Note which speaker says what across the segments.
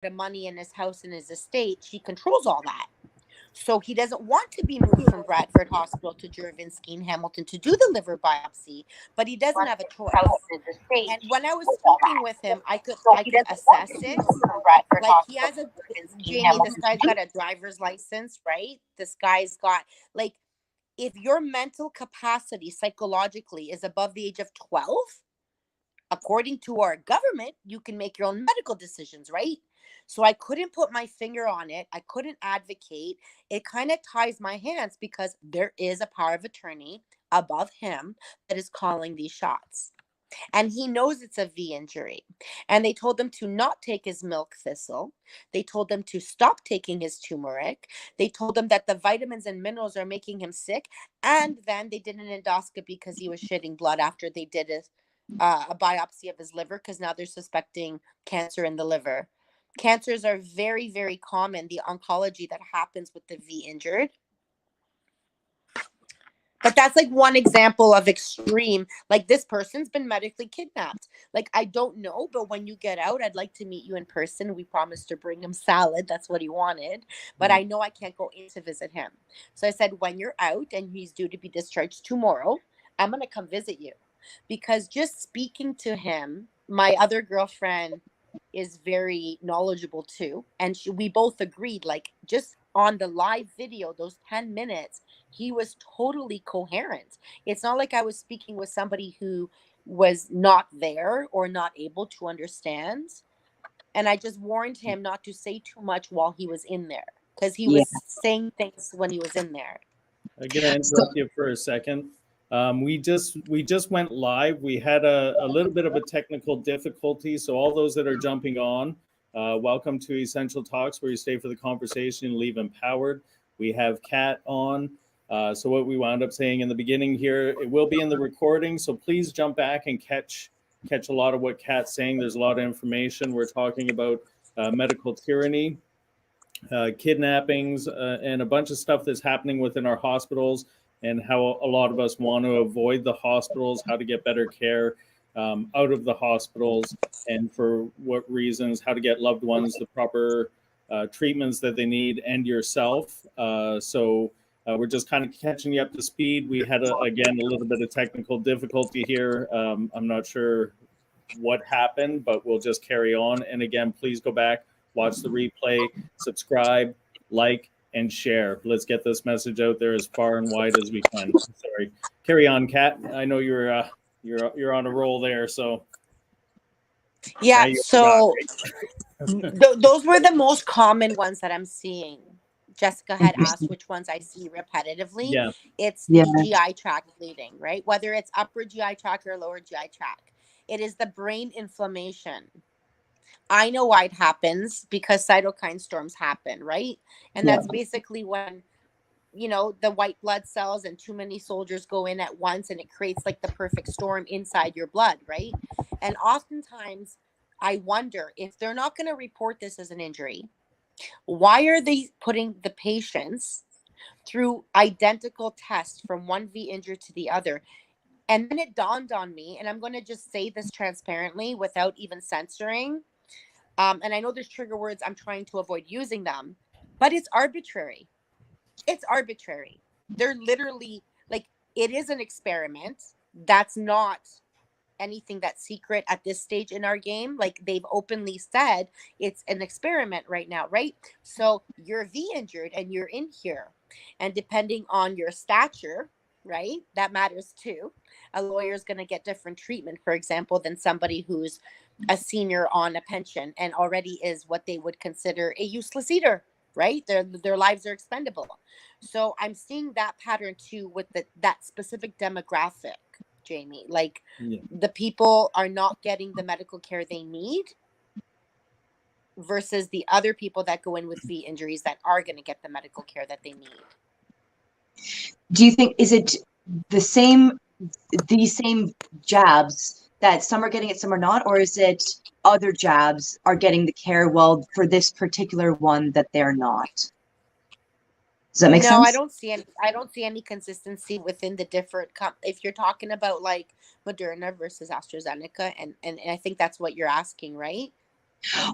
Speaker 1: of money in his house and his estate, she controls all that. So he doesn't want to be moved from Bradford Hospital to Juravinski in Hamilton to do the liver biopsy, but he doesn't have a choice. And when I was speaking with him, I could assess it. Like he has a Jamie, this guy's got a driver's license, right? This guy's got like if your mental capacity psychologically is above the age of 12, according to our government, you can make your own medical decisions, right? So I couldn't put my finger on it. I couldn't advocate. It kind of ties my hands because there is a power of attorney above him that is calling these shots. And he knows it's a V injury. And they told him to not take his milk thistle. They told him to stop taking his turmeric. They told him that the vitamins and minerals are making him sick. And then they did an endoscopy because he was shitting blood after they did a biopsy of his liver because now they're suspecting cancer in the liver. Cancers are very, very common, the oncology that happens with the V injured. But that's like one example of extreme. Like this person's been medically kidnapped. Like I don't know, but when you get out, I'd like to meet you in person. We promised to bring him salad. That's what he wanted. But I know I can't go in to visit him. So I said, when you're out and he's due to be discharged tomorrow, I'm going to come visit you. Because just speaking to him, my other girlfriend is very knowledgeable too. And we both agreed, like just on the live video, those 10 minutes, he was totally coherent. It's not like I was speaking with somebody who was not there or not able to understand. And I just warned him not to say too much while he was in there because he
Speaker 2: Yeah.
Speaker 1: was saying things when he was in there.
Speaker 3: I'm gonna interrupt you for a second. We just went live. We had a little bit of a technical difficulty, so all those that are jumping on, welcome to Essential Talks, where you stay for the conversation and leave empowered. We have Kat on. So what we wound up saying in the beginning here, it will be in the recording. So please jump back and catch a lot of what Kat's saying. There's a lot of information. We're talking about medical tyranny, kidnappings, and a bunch of stuff that's happening within our hospitals, and how a lot of us want to avoid the hospitals, how to get better care out of the hospitals, and for what reasons, how to get loved ones the proper treatments that they need, and yourself. So we're just kind of catching you up to speed. We had, again, a little bit of technical difficulty here. I'm not sure what happened, but we'll just carry on. And again, please go back, watch the replay, subscribe, like, and share. Let's get this message out there as far and wide as we can. Sorry. Carry on, Kat. I know you're on a roll there, so.
Speaker 1: Yeah, so those were the most common ones that I'm seeing. Jessica had asked which ones I see repetitively.
Speaker 3: Yeah.
Speaker 1: It's the GI tract bleeding, right? Whether it's upper GI tract or lower GI tract. It is the brain inflammation. I know why it happens because cytokine storms happen, right? And that's basically when, the white blood cells and too many soldiers go in at once and it creates like the perfect storm inside your blood, right? And oftentimes I wonder if they're not going to report this as an injury, why are they putting the patients through identical tests from one V injured to the other? And then it dawned on me, and I'm going to just say this transparently without even censoring. And I know there's trigger words. I'm trying to avoid using them, but it's arbitrary. It's arbitrary. They're literally like, it is an experiment. That's not anything that's secret at this stage in our game. Like they've openly said it's an experiment right now, right? So you're V injured and you're in here, and depending on your stature, right, that matters too. A lawyer is going to get different treatment, for example, than somebody who's a senior on a pension and already is what they would consider a useless eater, right? Their lives are expendable. So I'm seeing that pattern too with that specific demographic, Jamie. Like the people are not getting the medical care they need versus the other people that go in with V injuries that are going to get the medical care that they need.
Speaker 2: Do you think, is it these same jabs that some are getting it, some are not, or is it other jabs are getting the care well for this particular one that they're not? Does that make sense?
Speaker 1: No, I don't see any consistency within the different if you're talking about like Moderna versus AstraZeneca, and I think that's what you're asking, right?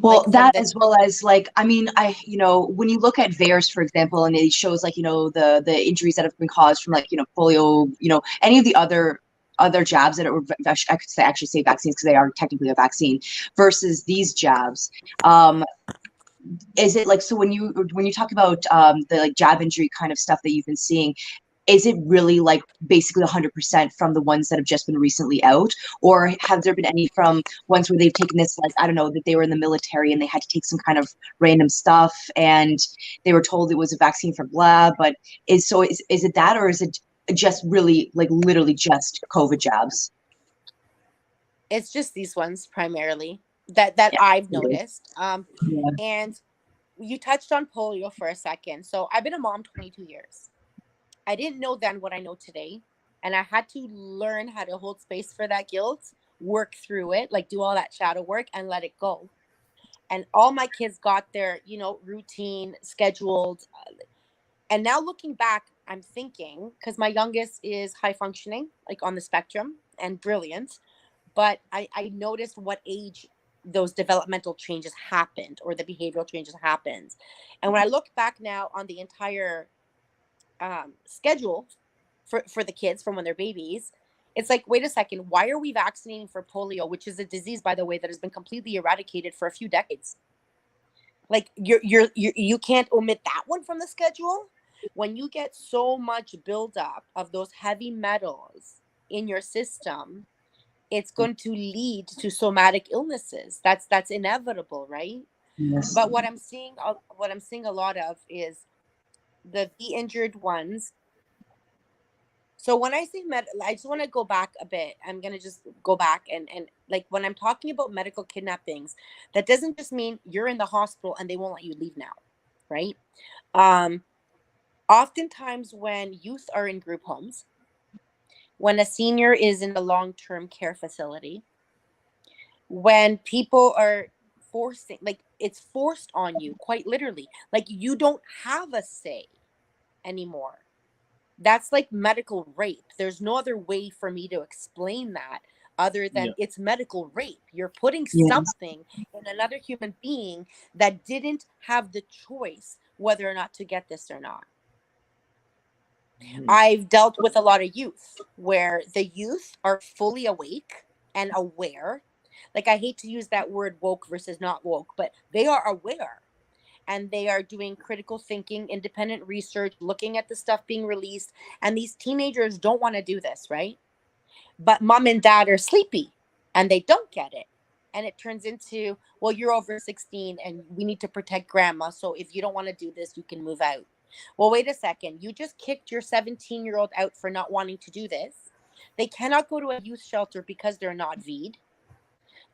Speaker 2: Well,
Speaker 1: Like from
Speaker 2: that
Speaker 1: the
Speaker 2: as well as like, I mean, when you look at VAERS, for example, and it shows like, the injuries that have been caused from like, polio, any of the other jabs that I could actually say vaccines because they are technically a vaccine versus these jabs. Is it like, so when you talk about the like jab injury kind of stuff that you've been seeing, is it really like basically 100% from the ones that have just been recently out? Or have there been any from ones where they've taken this, like, I don't know, that they were in the military and they had to take some kind of random stuff and they were told it was a vaccine for blah, but is it that, or is it just really like literally just COVID jabs?
Speaker 1: it's just these ones primarily that
Speaker 2: Yeah,
Speaker 1: I've
Speaker 2: it is.
Speaker 1: noticed.
Speaker 2: Yeah.
Speaker 1: And you touched on polio for a second. So I've been a mom 22 years. I didn't know then what I know today. And I had to learn how to hold space for that guilt, work through it, like do all that shadow work and let it go. And all my kids got their, routine scheduled. And now looking back, I'm thinking, because my youngest is high functioning, like on the spectrum and brilliant. But I noticed what age those developmental changes happened or the behavioral changes happened. And when I look back now on the entire schedule for the kids from when they're babies, it's like, wait a second, why are we vaccinating for polio, which is a disease, by the way, that has been completely eradicated for a few decades? Like you can't omit that one from the schedule. When you get so much buildup of those heavy metals in your system, it's going to lead to somatic illnesses. That's inevitable, right?
Speaker 2: Yes.
Speaker 1: But what I'm seeing a lot of is the injured ones. So when I say I just want to go back a bit. I'm gonna just go back and like when I'm talking about medical kidnappings, that doesn't just mean you're in the hospital and they won't let you leave now, right? Um, Oftentimes when youth are in group homes, when a senior is in a long-term care facility, when people are forcing, like it's forced on you, quite literally, like you don't have a say anymore. That's like medical rape. There's no other way for me to explain that other than
Speaker 3: Yeah.
Speaker 1: it's medical rape. You're putting
Speaker 2: Yes.
Speaker 1: something in another human being that didn't have the choice whether or not to get this or not. I've dealt with a lot of youth where the youth are fully awake and aware. Like, I hate to use that word woke versus not woke, but they are aware and they are doing critical thinking, independent research, looking at the stuff being released. And these teenagers don't want to do this, right? But mom and dad are sleepy and they don't get it. And it turns into, well, you're over 16 and we need to protect grandma. So if you don't want to do this, you can move out. Well, wait a second. You just kicked your 17-year-old out for not wanting to do this. They cannot go to a youth shelter because they're not V'd.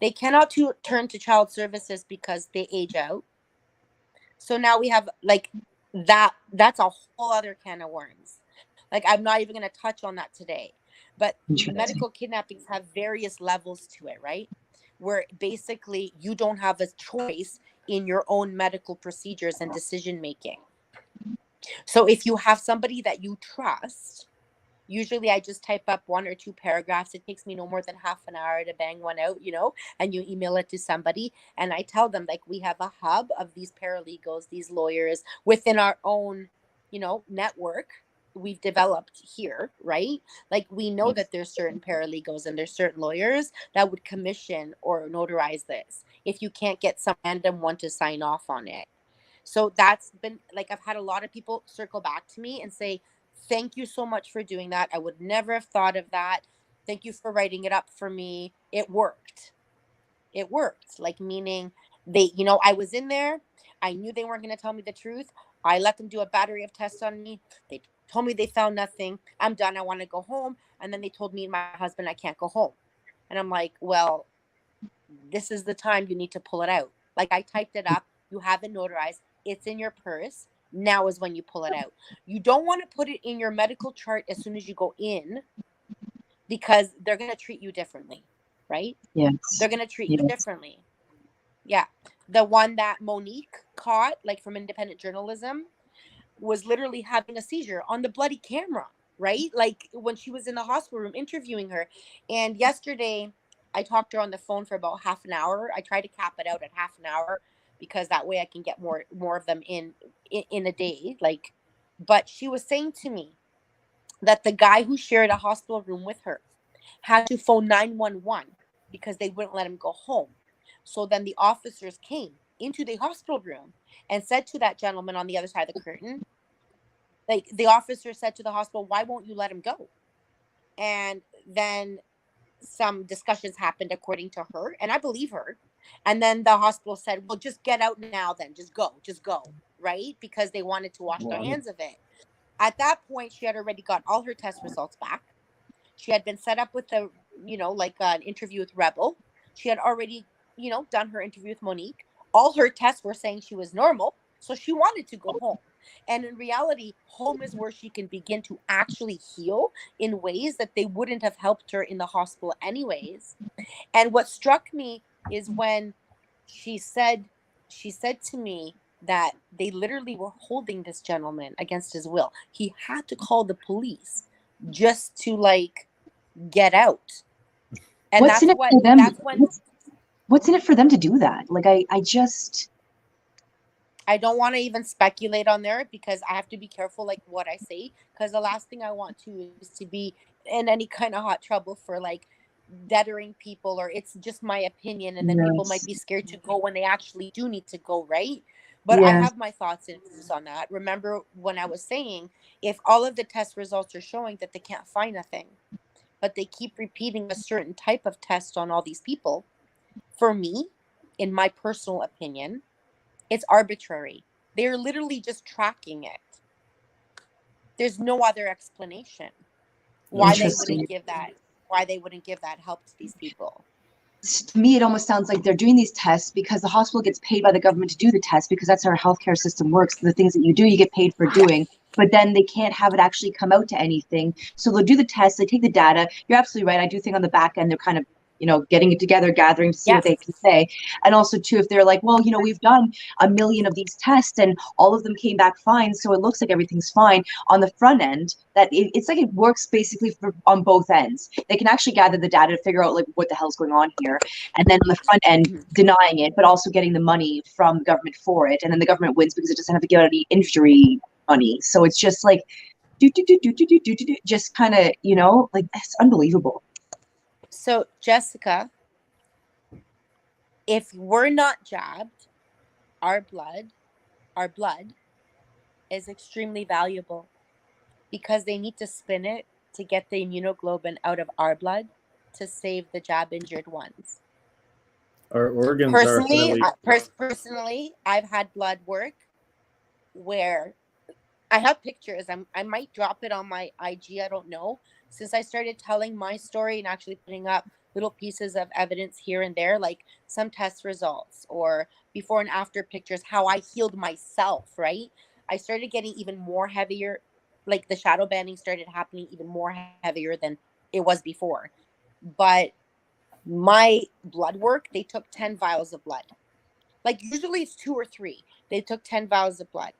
Speaker 1: They cannot turn to child services because they age out. So now we have like that's a whole other can of worms. Like, I'm not even going to touch on that today. But
Speaker 2: Interesting.
Speaker 1: medical kidnappings have various levels to it, right? Where basically you don't have a choice in your own medical procedures and decision making. So if you have somebody that you trust, usually I just type up 1 or 2 paragraphs. It takes me no more than half an hour to bang one out, and you email it to somebody. And I tell them, like, we have a hub of these paralegals, these lawyers within our own, network we've developed here, right? Like, we know that there's certain paralegals and there's certain lawyers that would commission or notarize this if you can't get some random one to sign off on it. So that's been like, I've had a lot of people circle back to me and say, thank you so much for doing that. I would never have thought of that. Thank you for writing it up for me. It worked. It worked. Like, meaning I was in there. I knew they weren't going to tell me the truth. I let them do a battery of tests on me. They told me they found nothing. I'm done. I want to go home. And then they told me and my husband I can't go home. And I'm like, well, this is the time you need to pull it out. Like, I typed it up. You have it notarized. It's in your purse. Now is when you pull it out. You don't want to put it in your medical chart as soon as you go in because they're going to treat you differently, right?
Speaker 2: Yes.
Speaker 1: They're going to treat you
Speaker 2: Yes.
Speaker 1: differently. Yeah. The one that Monique caught, like from independent journalism, was literally having a seizure on the bloody camera, right? Like when she was in the hospital room interviewing her. And yesterday, I talked to her on the phone for about half an hour. I try to cap it out at half an hour because that way I can get more of them in a day. Like, but she was saying to me that the guy who shared a hospital room with her had to phone 911 because they wouldn't let him go home. So then the officers came into the hospital room and said to that gentleman on the other side of the curtain, like the officer said to the hospital, why won't you let him go? And then some discussions happened according to her, and I believe her. And then the hospital said, well, just get out now then. Just go, right? Because they wanted to wash their
Speaker 3: Wow.
Speaker 1: hands of it. At that point, she had already got all her test results back. She had been set up with a, like an interview with Rebel. She had already, done her interview with Monique. All her tests were saying she was normal. So she wanted to go home. And in reality, home is where she can begin to actually heal in ways that they wouldn't have helped her in the hospital anyways. And what struck me is when she said to me that they literally were holding this gentleman against his will. He had to call the police just to like get out. And
Speaker 2: What's in it for them?
Speaker 1: that's when
Speaker 2: What's in it for them to do that? Like, I just,
Speaker 1: I don't want to even speculate on there because I have to be careful like what I say, because the last thing I want to is to be in any kind of hot trouble for like deterring people, or it's just my opinion and then people might
Speaker 2: yes,
Speaker 1: be scared to go when they actually do need to go, right? But I
Speaker 2: yes,
Speaker 1: have my thoughts and views on that. Remember when I was saying, if all of the test results are showing that they can't find nothing, but they keep repeating a certain type of test on all these people, for me, in my personal opinion, it's arbitrary. They're literally just tracking it. There's no other explanation why they
Speaker 2: interesting.
Speaker 1: wouldn't give that help to these people.
Speaker 2: To me, it almost sounds like they're doing these tests because the hospital gets paid by the government to do the test, because that's how our healthcare system works. The things that you do, you get paid for doing. But then they can't have it actually come out to anything. So they'll do the test, they take the data. You're absolutely right. I do think on the back end, they're kind of, getting it together, gathering to see what they can say. And also, too, if they're like, well, we've done 1 million of these tests and all of them came back fine, so it looks like everything's fine. On the front end, that it's like it works basically on both ends. They can actually gather the data to figure out like what the hell's going on here. And then on the front end, denying it, but also getting the money from the government for it. And then the government wins because it doesn't have to give out any injury money. So it's just like, just kind of, like, it's unbelievable.
Speaker 1: So, Jessica, if we're not jabbed, our blood is extremely valuable because they need to spin it to get the immunoglobulin out of our blood to save the jab injured ones.
Speaker 3: Our organs
Speaker 1: Personally, I've had blood work where I have pictures. I might drop it on my IG. I don't know. Since I started telling my story and actually putting up little pieces of evidence here and there, like some test results or before and after pictures, how I healed myself, right? I started getting even more heavier. Like the shadow banding started happening even more heavier than it was before. But my blood work, they took 10 vials of blood. Like usually it's 2 or 3. They took 10 vials of blood.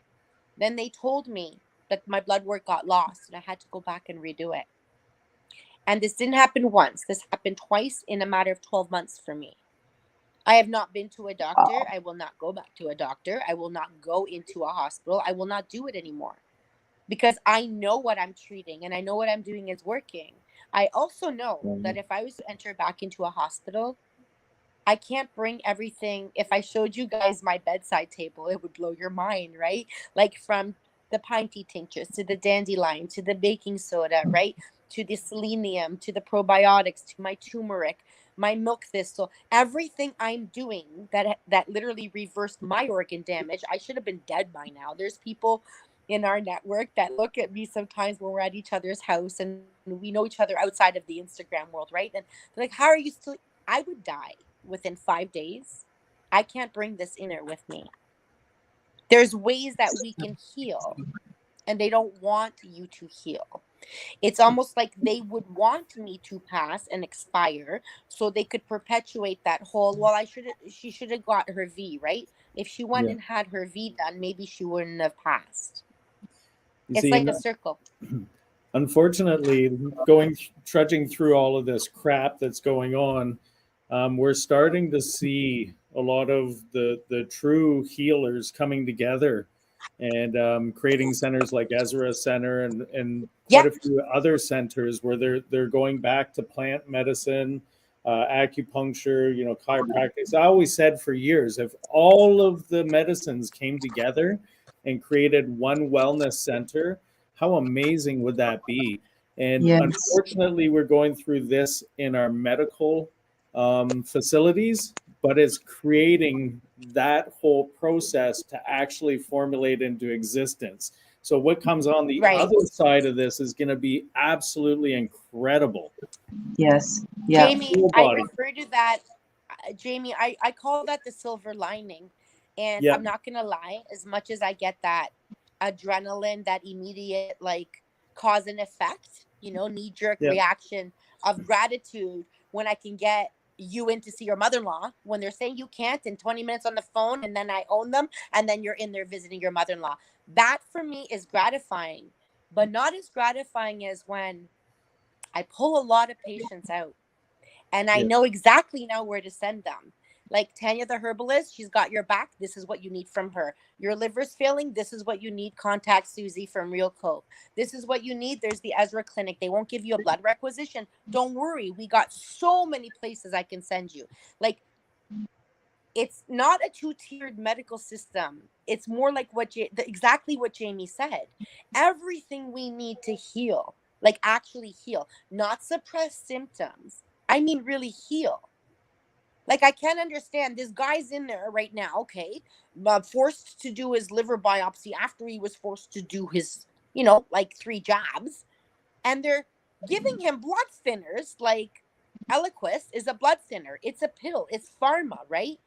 Speaker 1: Then they told me that my blood work got lost and I had to go back and redo it. And this didn't happen once. This happened twice in a matter of 12 months for me. I have not been to a doctor. I will not go back to a doctor. I will not go into a hospital. I will not do it anymore because I know what I'm treating and I know what I'm doing is working. I also know that if I was to enter back into a hospital, I can't bring everything. If I showed you guys my bedside table, it would blow your mind, right? Like from the pine tea tinctures to the dandelion to the baking soda, right? To the selenium, to the probiotics, to my turmeric, my milk thistle, everything I'm doing that literally reversed my organ damage. I should have been dead by now. There's people in our network that look at me sometimes when we're at each other's house and we know each other outside of the Instagram world, right? And they're like, how are you still? I would die within 5 days. I can't bring this inner with me. There's ways that we can heal and they don't want you to heal. It's almost like they would want me to pass and expire so they could perpetuate that whole, well, she should have got her V, right? If she went and had her V done, maybe she wouldn't have passed. It's like a circle.
Speaker 3: Unfortunately, trudging through all of this crap that's going on, we're starting to see a lot of the true healers coming together and creating centers like Ezra Center and quite
Speaker 1: Yeah.
Speaker 3: a few other centers where they're going back to plant medicine, acupuncture, chiropractic. I always said for years, if all of the medicines came together and created one wellness center, how amazing would that be? And
Speaker 2: Yes.
Speaker 3: unfortunately, we're going through this in our medical facilities, but it's creating that whole process to actually formulate into existence. So what comes on the
Speaker 1: Right.
Speaker 3: other side of this is going to be absolutely incredible.
Speaker 2: Yes. Yeah.
Speaker 1: Jamie,
Speaker 3: Full
Speaker 1: I
Speaker 3: body.
Speaker 1: refer to that, Jamie, I call that the silver lining. And
Speaker 3: Yeah.
Speaker 1: I'm not going to lie, as much as I get that adrenaline, that immediate like cause and effect, knee jerk
Speaker 3: Yeah.
Speaker 1: reaction of gratitude when I can get you in to see your mother-in-law when they're saying you can't in 20 minutes on the phone, and then I own them, and then you're in there visiting your mother-in-law. That for me is gratifying, but not as gratifying as when I pull a lot of patients out and I
Speaker 3: Yeah.
Speaker 1: know exactly now where to send them. Like Tanya the herbalist, she's got your back. This is what you need from her. Your liver's failing. This is what you need. Contact Susie from Real Cove. This is what you need. There's the Ezra Clinic. They won't give you a blood requisition. Don't worry. We got so many places I can send you. Like, it's not a two-tiered medical system. It's more like exactly what Jamie said. Everything we need to heal, like actually heal, not suppress symptoms. I mean, really heal. Like, I can't understand. This guy's in there right now, okay, forced to do his liver biopsy after he was forced to do his, like 3 jabs. And they're giving him blood thinners. Like, Eliquis is a blood thinner. It's a pill. It's pharma, right?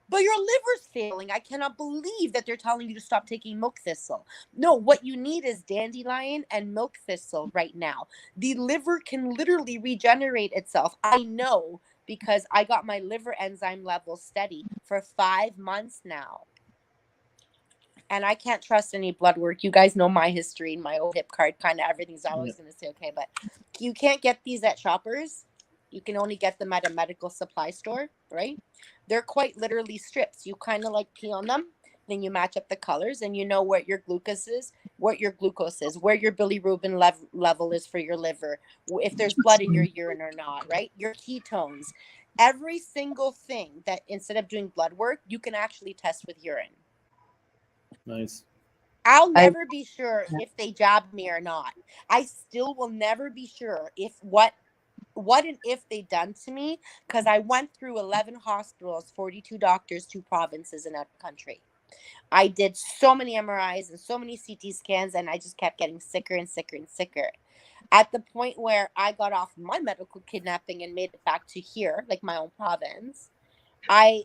Speaker 1: But your liver's failing. I cannot believe that they're telling you to stop taking milk thistle. No, what you need is dandelion and milk thistle right now. The liver can literally regenerate itself. I know, because I got my liver enzyme level steady for 5 months now. And I can't trust any blood work. You guys know my history, my old hip card, kind of everything's always going to say okay. But you can't get these at Shoppers. You can only get them at a medical supply store, right? They're quite literally strips. You kind of like pee on them, then you match up the colors, and you know what your glucose is, where your bilirubin level is for your liver, if there's blood in your urine or not, right? Your ketones, every single thing that instead of doing blood work, you can actually test with urine.
Speaker 3: Nice.
Speaker 1: I'll never be sure if they jabbed me or not. I still will never be sure if what and if they done to me, because I went through 11 hospitals, 42 doctors, 2 provinces in that country. I did so many MRIs and so many CT scans, and I just kept getting sicker and sicker and sicker. At the point where I got off my medical kidnapping and made it back to here, like my own province, I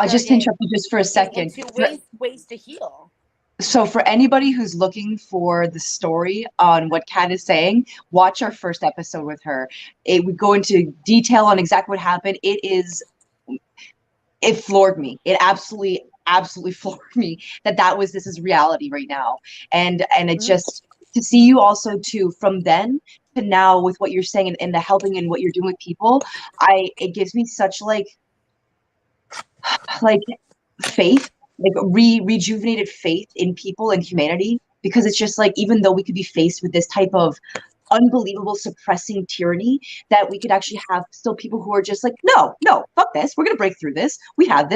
Speaker 2: just interrupt you just for a second.
Speaker 1: Into ways to heal.
Speaker 2: So for anybody who's looking for the story on what Kat is saying, watch our first episode with her. It would go into detail on exactly what happened. It floored me. It absolutely floored me this is reality right now. And it just, to see you also too, from then to now with what you're saying and the helping and what you're doing with people, it gives me such like faith, like rejuvenated faith in people and humanity, because it's just like, even though we could be faced with this type of unbelievable suppressing tyranny, that we could actually have still people who are just like, no, fuck this, we're gonna break through this, we have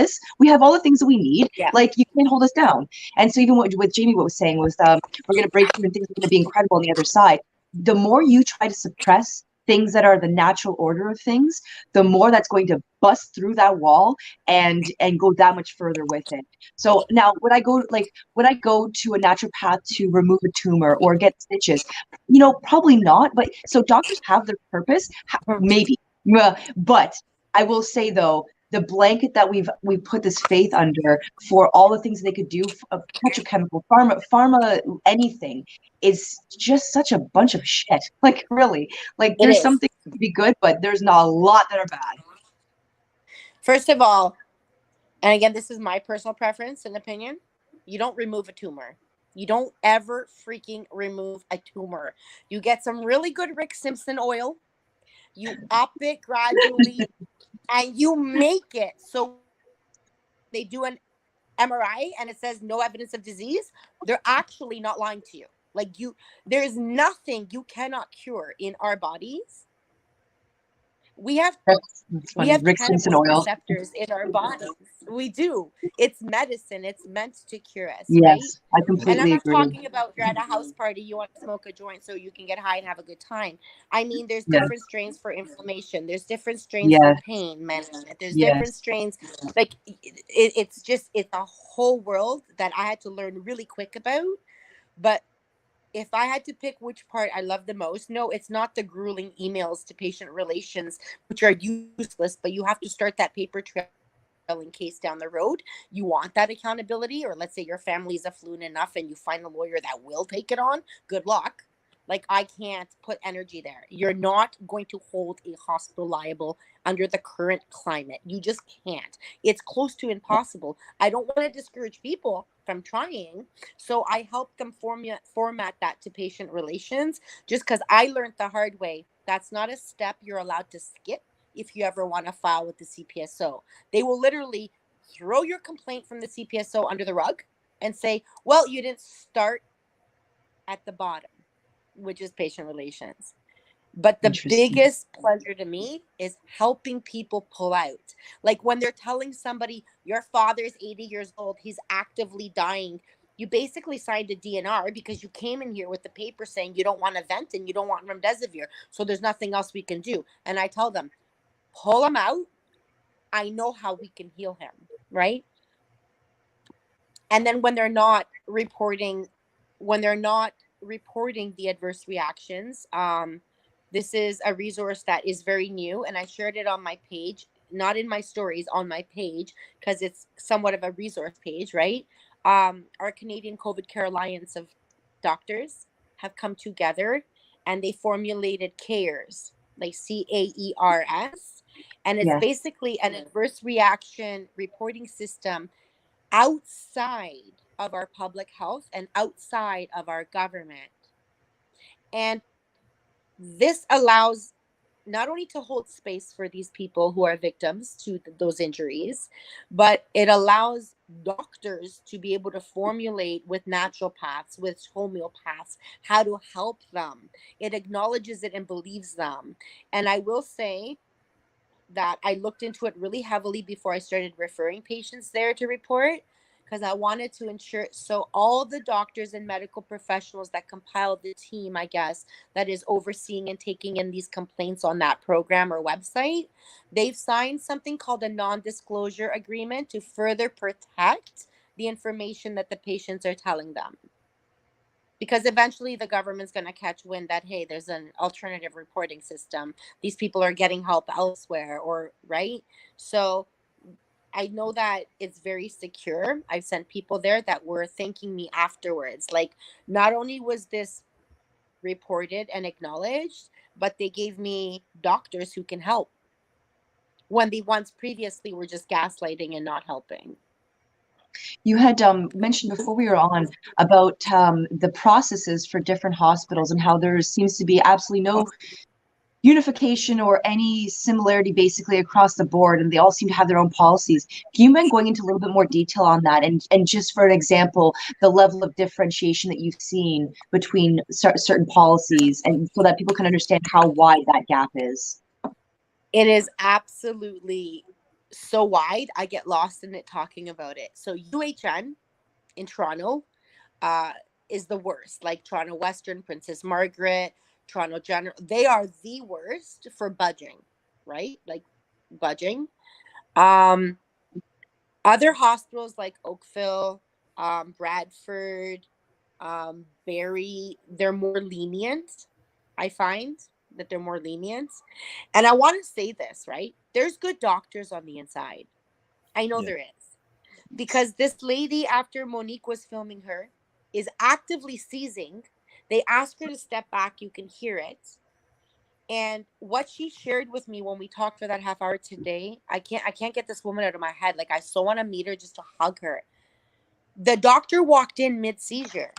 Speaker 2: all the things that we need. Like, you can't hold us down. And so even what Jamie was saying was, we're gonna break through and things are gonna be incredible on the other side. The more you try to suppress things that are the natural order of things, the more that's going to bust through that wall and go that much further with it. So now would I go to a naturopath to remove a tumor or get stitches? Probably not. But so doctors have their purpose, maybe. But I will say though, the blanket that we've put this faith under for all the things they could do, petrochemical, pharma, anything, is just such a bunch of shit. Like, really, like, there's something to be good, but there's not a lot that are bad.
Speaker 1: First of all, and again, this is my personal preference and opinion, you don't remove a tumor. You don't ever freaking remove a tumor. You get some really good Rick Simpson oil. You up it gradually. and you make it so they do an MRI and it says no evidence of disease, they're actually not lying to you. Like there's nothing you cannot cure in our bodies. We have
Speaker 2: That's funny. Rick Simpson
Speaker 1: cannabis
Speaker 2: oil.
Speaker 1: receptors in our bodies. We do. It's medicine. It's meant to cure us, right?
Speaker 2: Yes, I
Speaker 1: And I'm
Speaker 2: completely
Speaker 1: not
Speaker 2: agree.
Speaker 1: talking about you're at a house party, you want to smoke a joint so you can get high and have a good time. I mean, there's
Speaker 2: Yes,
Speaker 1: different strains for inflammation. There's different strains for
Speaker 2: yes,
Speaker 1: pain management. There's different
Speaker 2: yes.
Speaker 1: strains. Like it's a whole world that I had to learn really quick about. But if I had to pick which part I love the most, no, it's not the grueling emails to patient relations, which are useless, but you have to start that paper trail in case down the road you want that accountability, or let's say your family's affluent enough and you find a lawyer that will take it on. Good luck. Like, I can't put energy there. You're not going to hold a hospital liable under the current climate. You just can't. It's close to impossible. I don't want to discourage people from trying, so I help them format that to patient relations, just because I learned the hard way. That's not a step you're allowed to skip if you ever want to file with the CPSO. They will literally throw your complaint from the CPSO under the rug and say, well, you didn't start at the bottom, which is patient relations. But the
Speaker 2: Interesting.
Speaker 1: biggest pleasure to me is helping people pull out. Like when they're telling somebody, your father's 80 years old, he's actively dying. You basically signed a DNR because you came in here with the paper saying you don't want a vent and you don't want remdesivir. So there's nothing else we can do. And I tell them, pull him out. I know how we can heal him, right? And then when they're not reporting the adverse reactions, this is a resource that is very new, and I shared it on my page, not in my stories, on my page, because it's somewhat of a resource page, right? Our Canadian COVID Care Alliance of doctors have come together and they formulated CARES, like CAERS, and it's
Speaker 2: Yes,
Speaker 1: basically an adverse reaction reporting system outside of our public health and outside of our government. And this allows not only to hold space for these people who are victims to those injuries, but it allows doctors to be able to formulate with naturopaths, with homeopaths, how to help them. It acknowledges it and believes them. And I will say that I looked into it really heavily before I started referring patients there to report, because I wanted to ensure. So all the doctors and medical professionals that compiled the team, I guess, that is overseeing and taking in these complaints on that program or website, they've signed something called a non-disclosure agreement to further protect the information that the patients are telling them. Because eventually the government's going to catch wind that, hey, there's an alternative reporting system. These people are getting help elsewhere, or right. So I know that it's very secure. I've sent people there that were thanking me afterwards. Like, not only was this reported and acknowledged, but they gave me doctors who can help when they once previously were just gaslighting and not helping.
Speaker 2: you had mentioned before we were on about the processes for different hospitals and how there seems to be absolutely no unification or any similarity basically across the board, and they all seem to have their own policies. Do you mind going into a little bit more detail on that, and just for an example, the level of differentiation that you've seen between certain policies, and so that people can understand how wide that gap is?
Speaker 1: It is absolutely so wide. I get lost in it talking about it. So UHN in Toronto uh, is the worst. Like Toronto Western, Princess Margaret, Toronto General, they are the worst for budging, right? Like budging. Um, Other hospitals like Oakville, Bradford, Barrie, they're more lenient. I find that they're more lenient. And I want to say this, right? There's good doctors on the inside. I know
Speaker 3: Yeah.
Speaker 1: there is. Because this lady, after Monique was filming her, is actively seizing. They ask her to step back. You can hear it. And what she shared with me when we talked for that half hour today, I can't get this woman out of my head. Like, I so want to meet her just to hug her. The doctor walked in mid-seizure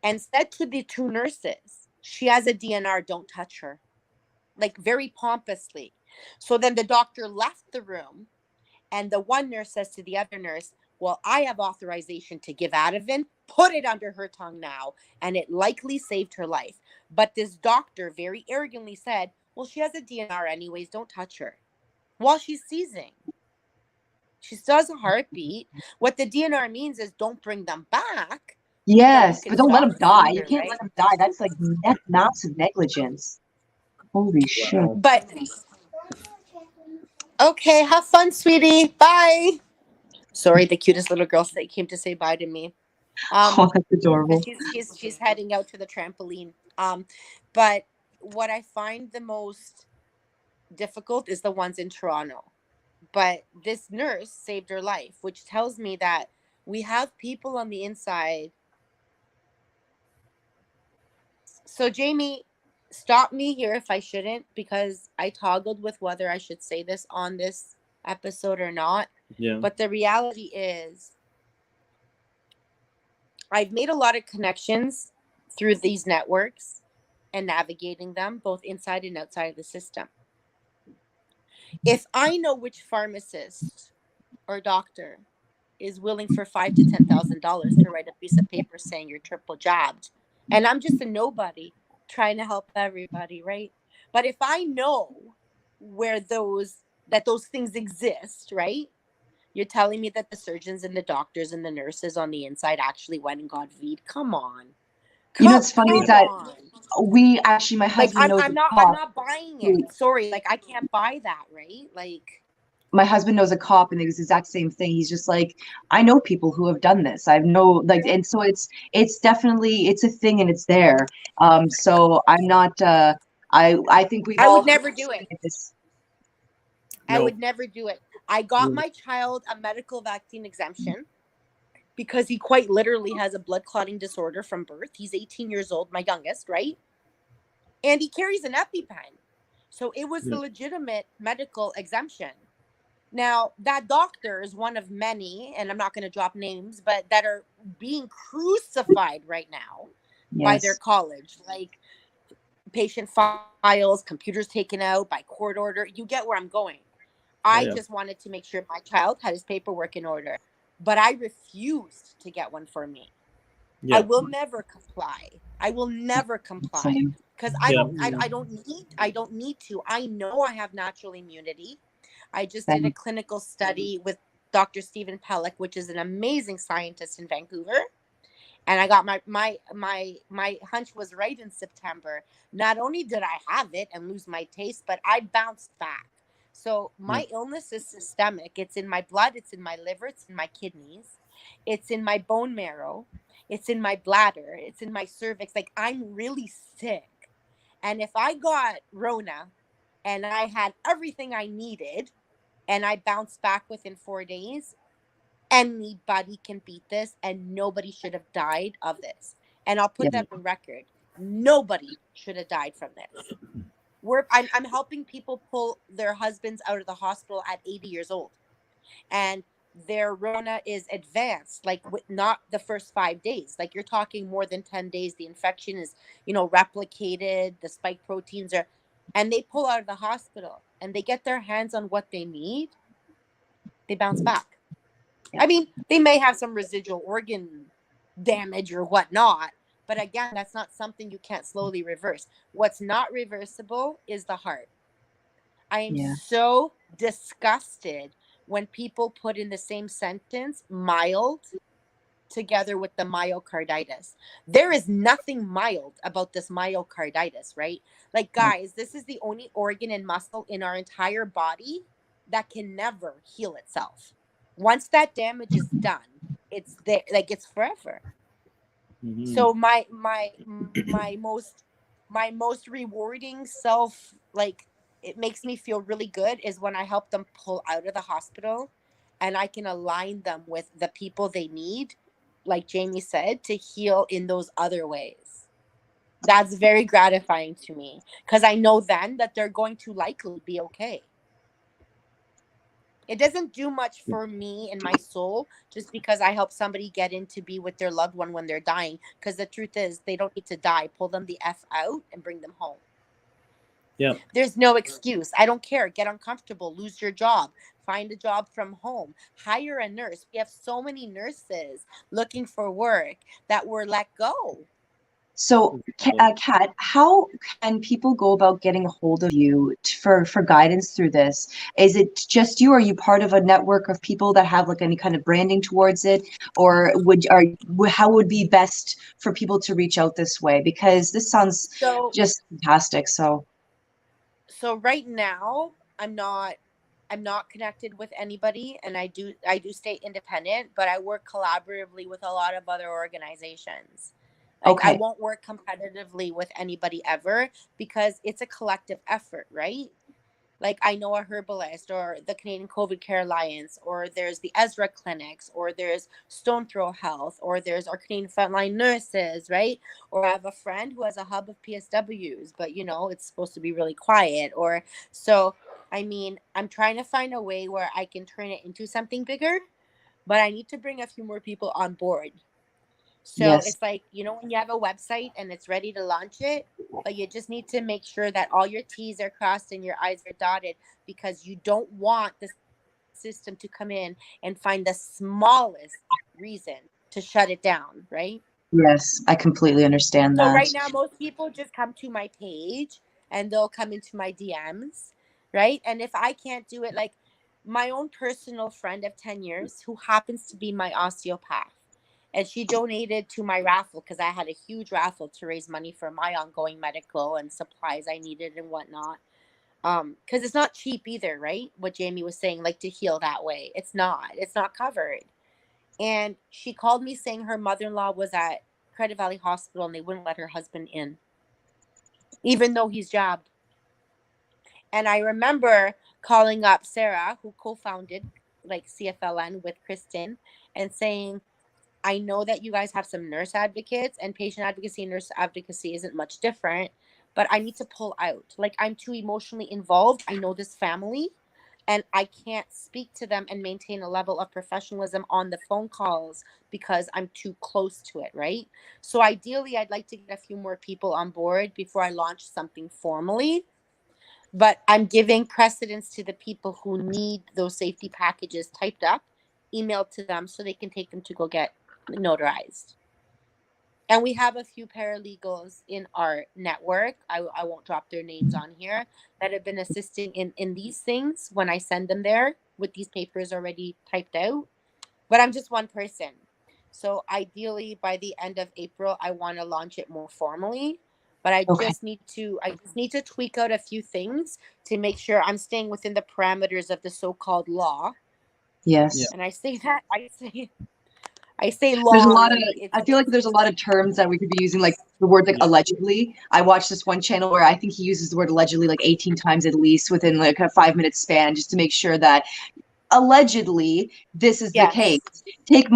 Speaker 1: and said to the two nurses, she has a DNR, don't touch her. Like, very pompously. So then the doctor left the room, and the one nurse says to the other nurse, well, I have authorization to give Ativan. Put it under her tongue now. And it likely saved her life. But this doctor very arrogantly said, well, she has a DNR anyways. Don't touch her. While she's seizing. She still has a heartbeat. What the DNR means is don't bring them back.
Speaker 2: Yes, but don't let them die. You
Speaker 1: Seizure,
Speaker 2: can't
Speaker 1: right?
Speaker 2: let them die. That's like massive negligence. Holy shit.
Speaker 1: But okay, have fun, sweetie. Bye. Sorry, the cutest little girl came to say bye to me.
Speaker 2: Oh, that's adorable.
Speaker 1: She's heading out to the trampoline. But what I find the most difficult is the ones in Toronto. But this nurse saved her life, which tells me that we have people on the inside. So Jamie, stop me here if I shouldn't, because I toggled with whether I should say this on this episode or not.
Speaker 3: Yeah.
Speaker 1: But the reality is, I've made a lot of connections through these networks and navigating them both inside and outside of the system. If I know which pharmacist or doctor is willing for $5,000 to $10,000 to write a piece of paper saying you're triple jabbed, and I'm just a nobody trying to help everybody, right? But if I know where those things exist, right? You're telling me that the surgeons and the doctors and the nurses on the inside actually went and got V'd? Come on.
Speaker 2: You know what's funny is that we actually, my
Speaker 1: like
Speaker 2: husband knows
Speaker 1: I'm
Speaker 2: a
Speaker 1: not
Speaker 2: cop.
Speaker 1: buying it. Sorry, like I can't buy that, right? Like
Speaker 2: My husband knows a cop, and it was the exact same thing. He's just like, I know people who have done this. I know, like, and so it's definitely, it's a thing, and it's there. So I'm not. I think we've
Speaker 1: I
Speaker 2: all
Speaker 1: would never do it. I would never do it. I got my child a medical vaccine exemption because he quite literally has a blood clotting disorder from birth. He's 18 years old, my youngest, right? And he carries an EpiPen. So it was a legitimate medical exemption. Now, that doctor is one of many, and I'm not going to drop names, but that are being crucified right now by their college. Like patient files, computers taken out by court order. You get where I'm going. I just wanted to make sure my child had his paperwork in order, but I refused to get one for me. I will never comply. I will never comply because I don't need to. I know I have natural immunity. I just did a clinical study with Dr. Stephen Pellick, which is an amazing scientist in Vancouver. And I got my hunch was right in September. Not only did I have it and lose my taste, but I bounced back. So my illness is systemic. It's in my blood. It's in my liver. It's in my kidneys. It's in my bone marrow. It's in my bladder. It's in my cervix. Like I'm really sick. And if I got Rona and I had everything I needed and I bounced back within 4 days, anybody can beat this and nobody should have died of this. And I'll put that on record. Nobody should have died from this. I'm helping people pull their husbands out of the hospital at 80 years old. And their Rona is advanced, like not the first 5 days. Like you're talking more than 10 days. The infection is, replicated. The spike proteins are, and they pull out of the hospital and they get their hands on what they need. They bounce back. I mean, they may have some residual organ damage or whatnot, but again, that's not something you can't slowly reverse. What's not reversible is the heart. I am so disgusted when people put in the same sentence mild together with the myocarditis. There is nothing mild about this myocarditis, right? Like, guys, this is the only organ and muscle in our entire body that can never heal itself. Once that damage is done, it's there, like it's forever. Mm-hmm. So my most rewarding self, like it makes me feel really good, is when I help them pull out of the hospital and I can align them with the people they need, like Jamie said, to heal in those other ways. That's very gratifying to me because I know then that they're going to likely be okay. It doesn't do much for me and my soul just because I help somebody get in to be with their loved one when they're dying. Because the truth is, they don't need to die. Pull them the F out and bring them home.
Speaker 3: Yeah.
Speaker 1: There's no excuse. I don't care. Get uncomfortable, lose your job, find a job from home, hire a nurse. We have so many nurses looking for work that were let go.
Speaker 2: So, Kat, how can people go about getting a hold of you for guidance through this? Is it just you? Or are you part of a network of people that have like any kind of branding towards it, or how would be best for people to reach out this way? Because this sounds
Speaker 1: So
Speaker 2: just fantastic. So,
Speaker 1: right now I'm not connected with anybody, and I do stay independent, but I work collaboratively with a lot of other organizations. Like, I
Speaker 2: okay,
Speaker 1: won't work competitively with anybody ever, because it's a collective effort, right? Like, I know a herbalist, or the Canadian COVID Care Alliance, or there's the Ezra clinics, or there's Stone Throw Health, or there's our Canadian frontline nurses, right? Or I have a friend who has a hub of PSWs, but it's supposed to be really quiet. Or so, I mean, I'm trying to find a way where I can turn it into something bigger, but I need to bring a few more people on board. So
Speaker 2: yes,
Speaker 1: it's like, when you have a website and it's ready to launch it, but you just need to make sure that all your T's are crossed and your I's are dotted, because you don't want the system to come in and find the smallest reason to shut it down, right?
Speaker 2: yes, I completely understand
Speaker 1: So
Speaker 2: that.
Speaker 1: right now, most people just come to my page and they'll come into my DMs, right? And if I can't do it, like, my own personal friend of 10 years who happens to be my osteopath, and she donated to my raffle, because I had a huge raffle to raise money for my ongoing medical and supplies I needed and whatnot. Because it's not cheap either, right? What Jamie was saying, like, to heal that way, it's not covered. And she called me saying her mother-in-law was at Credit Valley Hospital and they wouldn't let her husband in, even though he's jabbed. And I remember calling up Sarah, who co-founded like CFLN with Kristen, and saying, I know that you guys have some nurse advocates, and patient advocacy and nurse advocacy isn't much different, but I need to pull out. Like, I'm too emotionally involved. I know this family, and I can't speak to them and maintain a level of professionalism on the phone calls because I'm too close to it, right? So ideally, I'd like to get a few more people on board before I launch something formally. But I'm giving precedence to the people who need those safety packages typed up, emailed to them, so they can take them to go get notarized. And we have a few paralegals in our network. I won't drop their names on here, that have been assisting in these things when I send them there with these papers already typed out. But I'm just one person. So ideally by the end of April, I want to launch it more formally. But
Speaker 2: Okay,
Speaker 1: I just need to tweak out a few things to make sure I'm staying within the parameters of the so-called law.
Speaker 3: Yeah.
Speaker 2: yes.
Speaker 1: And I say
Speaker 2: There's a
Speaker 1: law
Speaker 2: lot of,
Speaker 1: like it's
Speaker 2: I feel like there's a lot of terms that we could be using, like the word like
Speaker 3: Yeah.
Speaker 2: allegedly. I watched this one channel where I think he uses the word allegedly like 18 times at least within like a 5 minute span, just to make sure that allegedly this is the case.
Speaker 1: yes.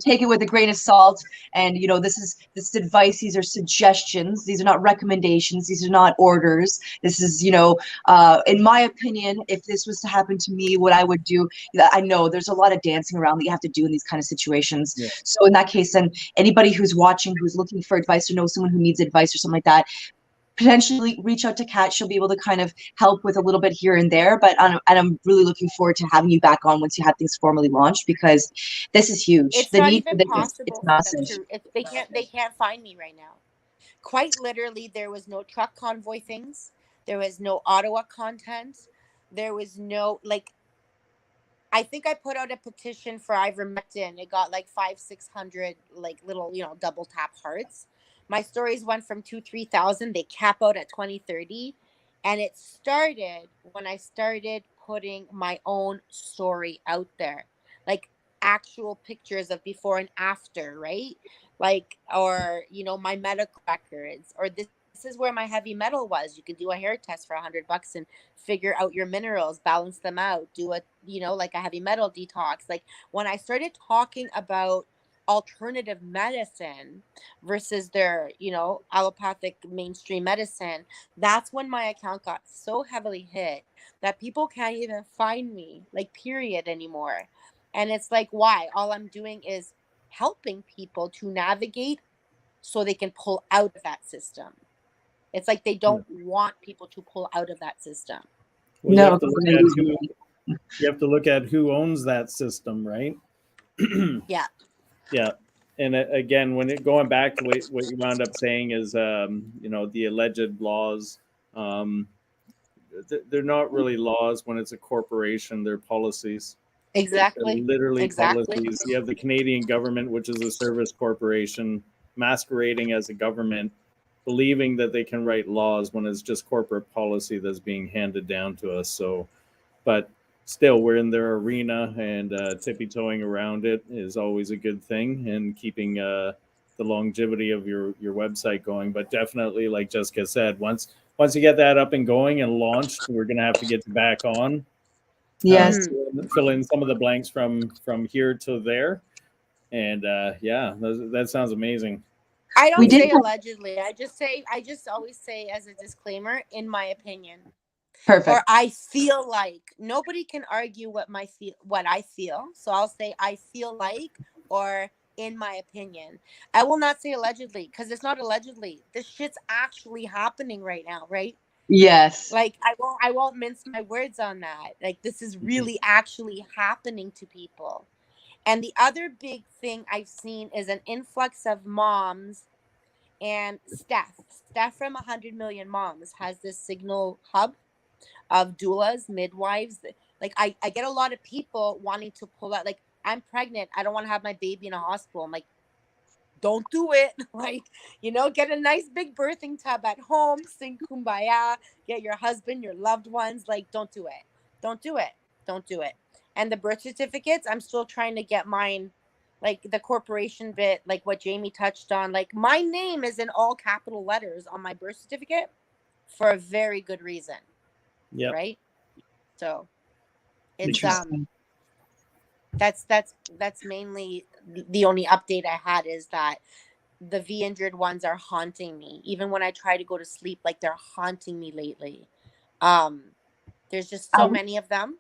Speaker 2: Take it with a grain of salt. And this is advice. These are suggestions. These are not recommendations. These are not orders. This is, in my opinion, if this was to happen to me, what I would do. I know there's a lot of dancing around that you have to do in these kind of situations.
Speaker 3: Yeah.
Speaker 2: So in that case, then anybody who's watching, who's looking for advice, or knows someone who needs advice or something like that, potentially reach out to Kat. She'll be able to kind of help with a little bit here and there. But I'm really looking forward to having you back on once you have things formally launched, because this is huge.
Speaker 1: It's
Speaker 2: The
Speaker 1: not
Speaker 2: need for
Speaker 1: even
Speaker 2: this is it's
Speaker 1: possible for them
Speaker 2: massive.
Speaker 1: to. They can't find me right now. Quite literally, there was no truck convoy things. There was no Ottawa content. There was no, like, I think I put out a petition for ivermectin. It got like 500-600 like little, double tap hearts. My stories went from 2,000-3,000. They cap out at 20-30, and it started when I started putting my own story out there, like actual pictures of before and after, right? Like, or my medical records, or this is where my heavy metal was. You can do a hair test for $100 and figure out your minerals, balance them out, do a, like a heavy metal detox. Like, when I started talking about alternative medicine versus their, allopathic mainstream medicine, that's when my account got so heavily hit that people can't even find me, like, period, anymore. And it's like, why? All I'm doing is helping people to navigate so they can pull out of that system. It's like they don't want people to pull out of that system.
Speaker 3: Well,
Speaker 2: No,
Speaker 3: you have to look at who owns that system, right?
Speaker 1: Yeah.
Speaker 3: Yeah. And again, going back to what you wound up saying is, the alleged laws, they're not really laws when it's a corporation. They're policies. They're
Speaker 1: Exactly.
Speaker 3: literally
Speaker 1: Exactly.
Speaker 3: policies. You have the Canadian government, which is a service corporation, masquerading as a government, believing that they can write laws when it's just corporate policy that's being handed down to us. So, but still, we're in their arena, and tippy-toeing around it is always a good thing, and keeping the longevity of your website going. But definitely, like Jessica said, once you get that up and going and launched, we're going to have to get you back on.
Speaker 2: Yes.
Speaker 3: Fill in some of the blanks from here to there, and that sounds amazing.
Speaker 1: I
Speaker 2: We
Speaker 1: don't
Speaker 2: did
Speaker 1: say
Speaker 2: have
Speaker 1: allegedly. I just always say as a disclaimer, in my opinion.
Speaker 2: perfect.
Speaker 1: Or I feel like. Nobody can argue what I feel. So I'll say I feel like, or in my opinion. I will not say allegedly, because it's not allegedly. This shit's actually happening right now, right?
Speaker 2: Yes.
Speaker 1: Like I won't mince my words on that. Like, this is really actually happening to people. And the other big thing I've seen is an influx of moms. And Steph from 100 Million Moms has this Signal hub of doulas, midwives. Like, I get a lot of people wanting to pull out. Like, I'm pregnant, I don't want to have my baby in a hospital. I'm like, don't do it. Like, get a nice big birthing tub at home, sing kumbaya, get your husband, your loved ones. Like, don't do it. Don't do it. Don't do it. And the birth certificates, I'm still trying to get mine, like the corporation bit, like what Jamie touched on. Like, my name is in all capital letters on my birth certificate for a very good reason.
Speaker 3: Yeah.
Speaker 1: Right. So it's
Speaker 2: Interesting.
Speaker 1: that's mainly the only update I had, is that the V injured ones are haunting me. Even when I try to go to sleep, like, they're haunting me lately. There's just so many of them.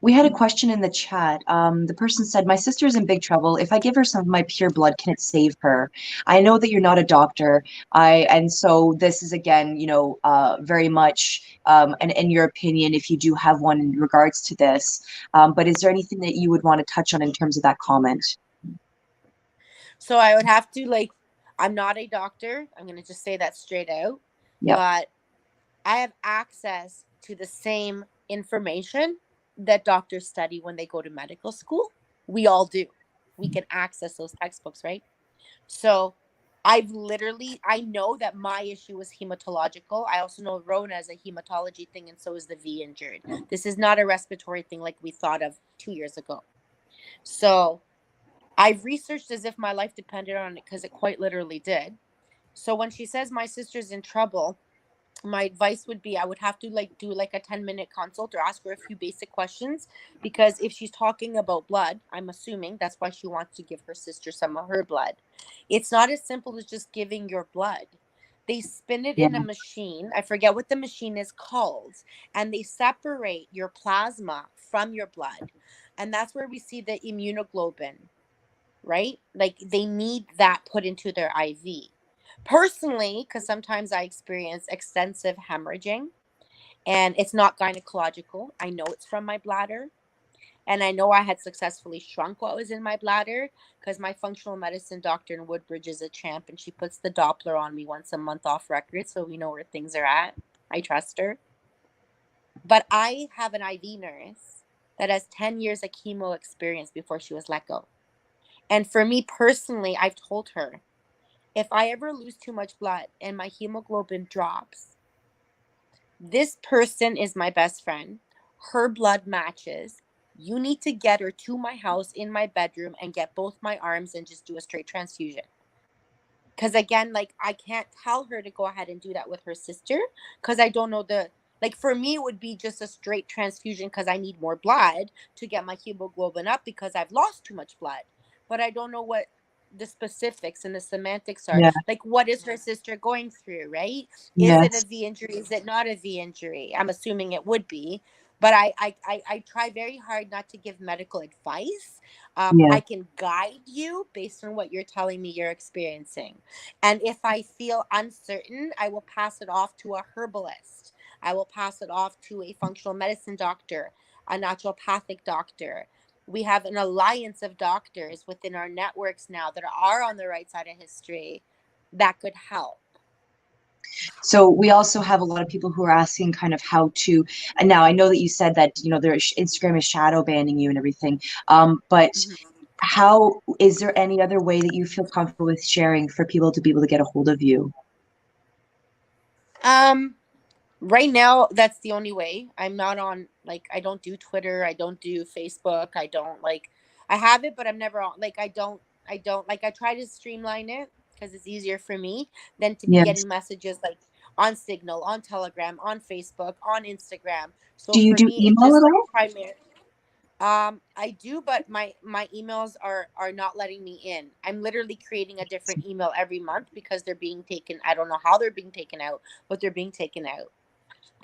Speaker 2: We had a question in the chat. The person said, "My sister's in big trouble. If I give her some of my pure blood, can it save her?" I know that you're not a doctor. And so this is, again, very much, and in your opinion, if you do have one in regards to this. But is there anything that you would want to touch on in terms of that comment?
Speaker 1: So I would have to, like, I'm not a doctor. I'm going to just say that straight out.
Speaker 2: Yep.
Speaker 1: But I have access to the same information that doctors study when they go to medical school. We all do. We can access those textbooks, right? So I know that my issue is hematological. I also know Rona is a hematology thing, and so is the V injured. This is not a respiratory thing like we thought of 2 years ago. So I've researched as if my life depended on it, because it quite literally did. So when she says my sister's in trouble, my advice would be I would have to do a 10-minute consult, or ask her a few basic questions, because if she's talking about blood, I'm assuming that's why she wants to give her sister some of her blood. It's not as simple as just giving your blood. They spin it in a machine. I forget what the machine is called, and they separate your plasma from your blood. And that's where we see the immunoglobulin, right? Like, they need that put into their IV. Personally, because sometimes I experience extensive hemorrhaging, and it's not gynecological. I know it's from my bladder. And I know I had successfully shrunk what was in my bladder, because my functional medicine doctor in Woodbridge is a champ, and she puts the Doppler on me once a month off record, so we know where things are at. I trust her. But I have an IV nurse that has 10 years of chemo experience before she was let go. And for me personally, I've told her, if I ever lose too much blood and my hemoglobin drops, this person is my best friend. Her blood matches. You need to get her to my house in my bedroom and get both my arms and just do a straight transfusion. Because again, like, I can't tell her to go ahead and do that with her sister, because I don't know for me, it would be just a straight transfusion, because I need more blood to get my hemoglobin up, because I've lost too much blood. But I don't know what the specifics and the semantics are.
Speaker 2: Yeah.
Speaker 1: Like, what is her sister going through, right? Is
Speaker 2: Yes.
Speaker 1: it a V injury? Is it not a V injury? I'm assuming it would be. but I try very hard not to give medical advice.
Speaker 2: Yeah.
Speaker 1: I can guide you based on what you're telling me you're experiencing. And if I feel uncertain, I will pass it off to a herbalist. I will pass it off to a functional medicine doctor, a naturopathic doctor. We have an alliance of doctors within our networks now that are on the right side of history that could help.
Speaker 2: So we also have a lot of people who are asking kind of how to, and now I know that you said that, Instagram is shadow banning you and everything. But
Speaker 1: Mhm.
Speaker 2: how, is there any other way that you feel comfortable with sharing for people to be able to get a hold of you?
Speaker 1: Right now, that's the only way. I'm not on, like, I don't do Twitter. I don't do Facebook. I don't, like, I have it, but I'm never on, like, I try to streamline it because it's easier for me than to be
Speaker 2: Yes.
Speaker 1: getting messages like on Signal, on Telegram, on Facebook, on Instagram. So
Speaker 2: Do you
Speaker 1: for
Speaker 2: do
Speaker 1: me, it's
Speaker 2: email
Speaker 1: just
Speaker 2: at
Speaker 1: like
Speaker 2: all?
Speaker 1: primary. I do, but my emails are not letting me in. I'm literally creating a different email every month because they're being taken. I don't know how they're being taken out, but they're being taken out.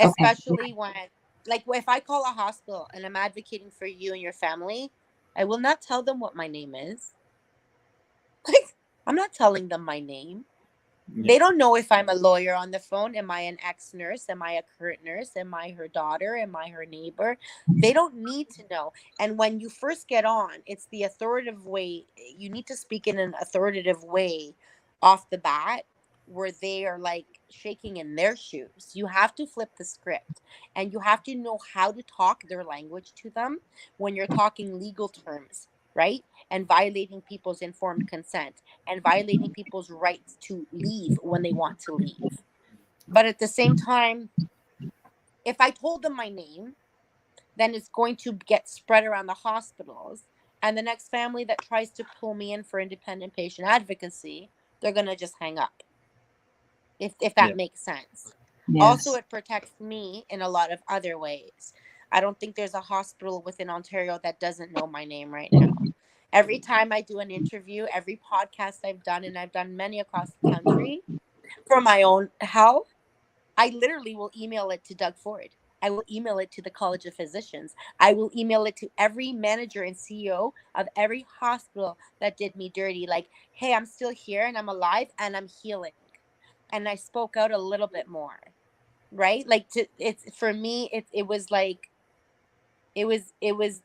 Speaker 2: Okay.
Speaker 1: Especially when, like, if I call a hospital and I'm advocating for you and your family, I will not tell them what my name is. Like, I'm not telling them my name.
Speaker 3: Yeah.
Speaker 1: They don't know if I'm a lawyer on the phone. Am I an ex-nurse? Am I a current nurse? Am I her daughter? Am I her neighbor? They don't need to know. And when you first get on, it's the authoritative way. You need to speak in an authoritative way off the bat where they are like shaking in their shoes. You have to flip the script and you have to know how to talk their language to them when you're talking legal terms, right? And violating people's informed consent and violating people's rights to leave when they want to leave. But at the same time, if I told them my name, then it's going to get spread around the hospitals. And the next family that tries to pull me in for independent patient advocacy, they're going to just hang up, if
Speaker 3: Yeah.
Speaker 1: that makes sense. Also,
Speaker 2: Yes.
Speaker 1: it protects me in a lot of other ways. I don't think there's a hospital within Ontario that doesn't know my name right now. Every time I do an interview, every podcast I've done, and I've done many across the country for my own health, I literally will email it to Doug Ford. I will email it to the College of Physicians. I will email it to every manager and CEO of every hospital that did me dirty. Like, hey, I'm still here and I'm alive and I'm healing. And I spoke out a little bit more, right? Like, it's for me, it was like, it was, it was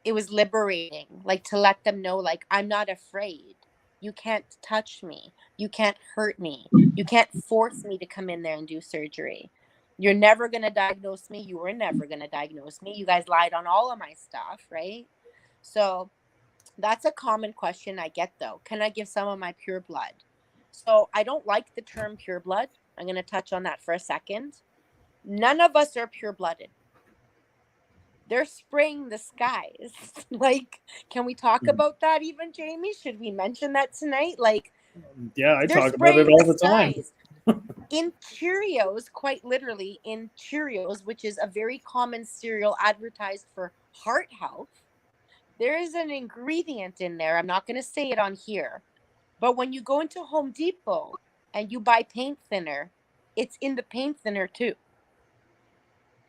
Speaker 1: it was liberating, like, to let them know, like, I'm not afraid. You can't touch me. You can't hurt me. You can't force me to come in there and do surgery. You're never going to diagnose me. You were never going to diagnose me. You guys lied on all of my stuff, right? So that's a common question I get, though. Can I give some of my pure blood? So I don't like the term pure blood. I'm going to touch on that for a second. None of us are pure blooded. They're spraying the skies. Like, can we talk
Speaker 3: Mhm.
Speaker 1: about that even, Jamie? Should we mention that tonight? Like,
Speaker 3: Yeah, I
Speaker 1: they're
Speaker 3: talk about it
Speaker 1: spraying
Speaker 3: all
Speaker 1: the
Speaker 3: the time.
Speaker 1: skies. In Cheerios, quite literally, in Cheerios, which is a very common cereal advertised for heart health, there is an ingredient in there. I'm not going to say it on here, but when you go into Home Depot and you buy paint thinner, it's in the paint thinner too.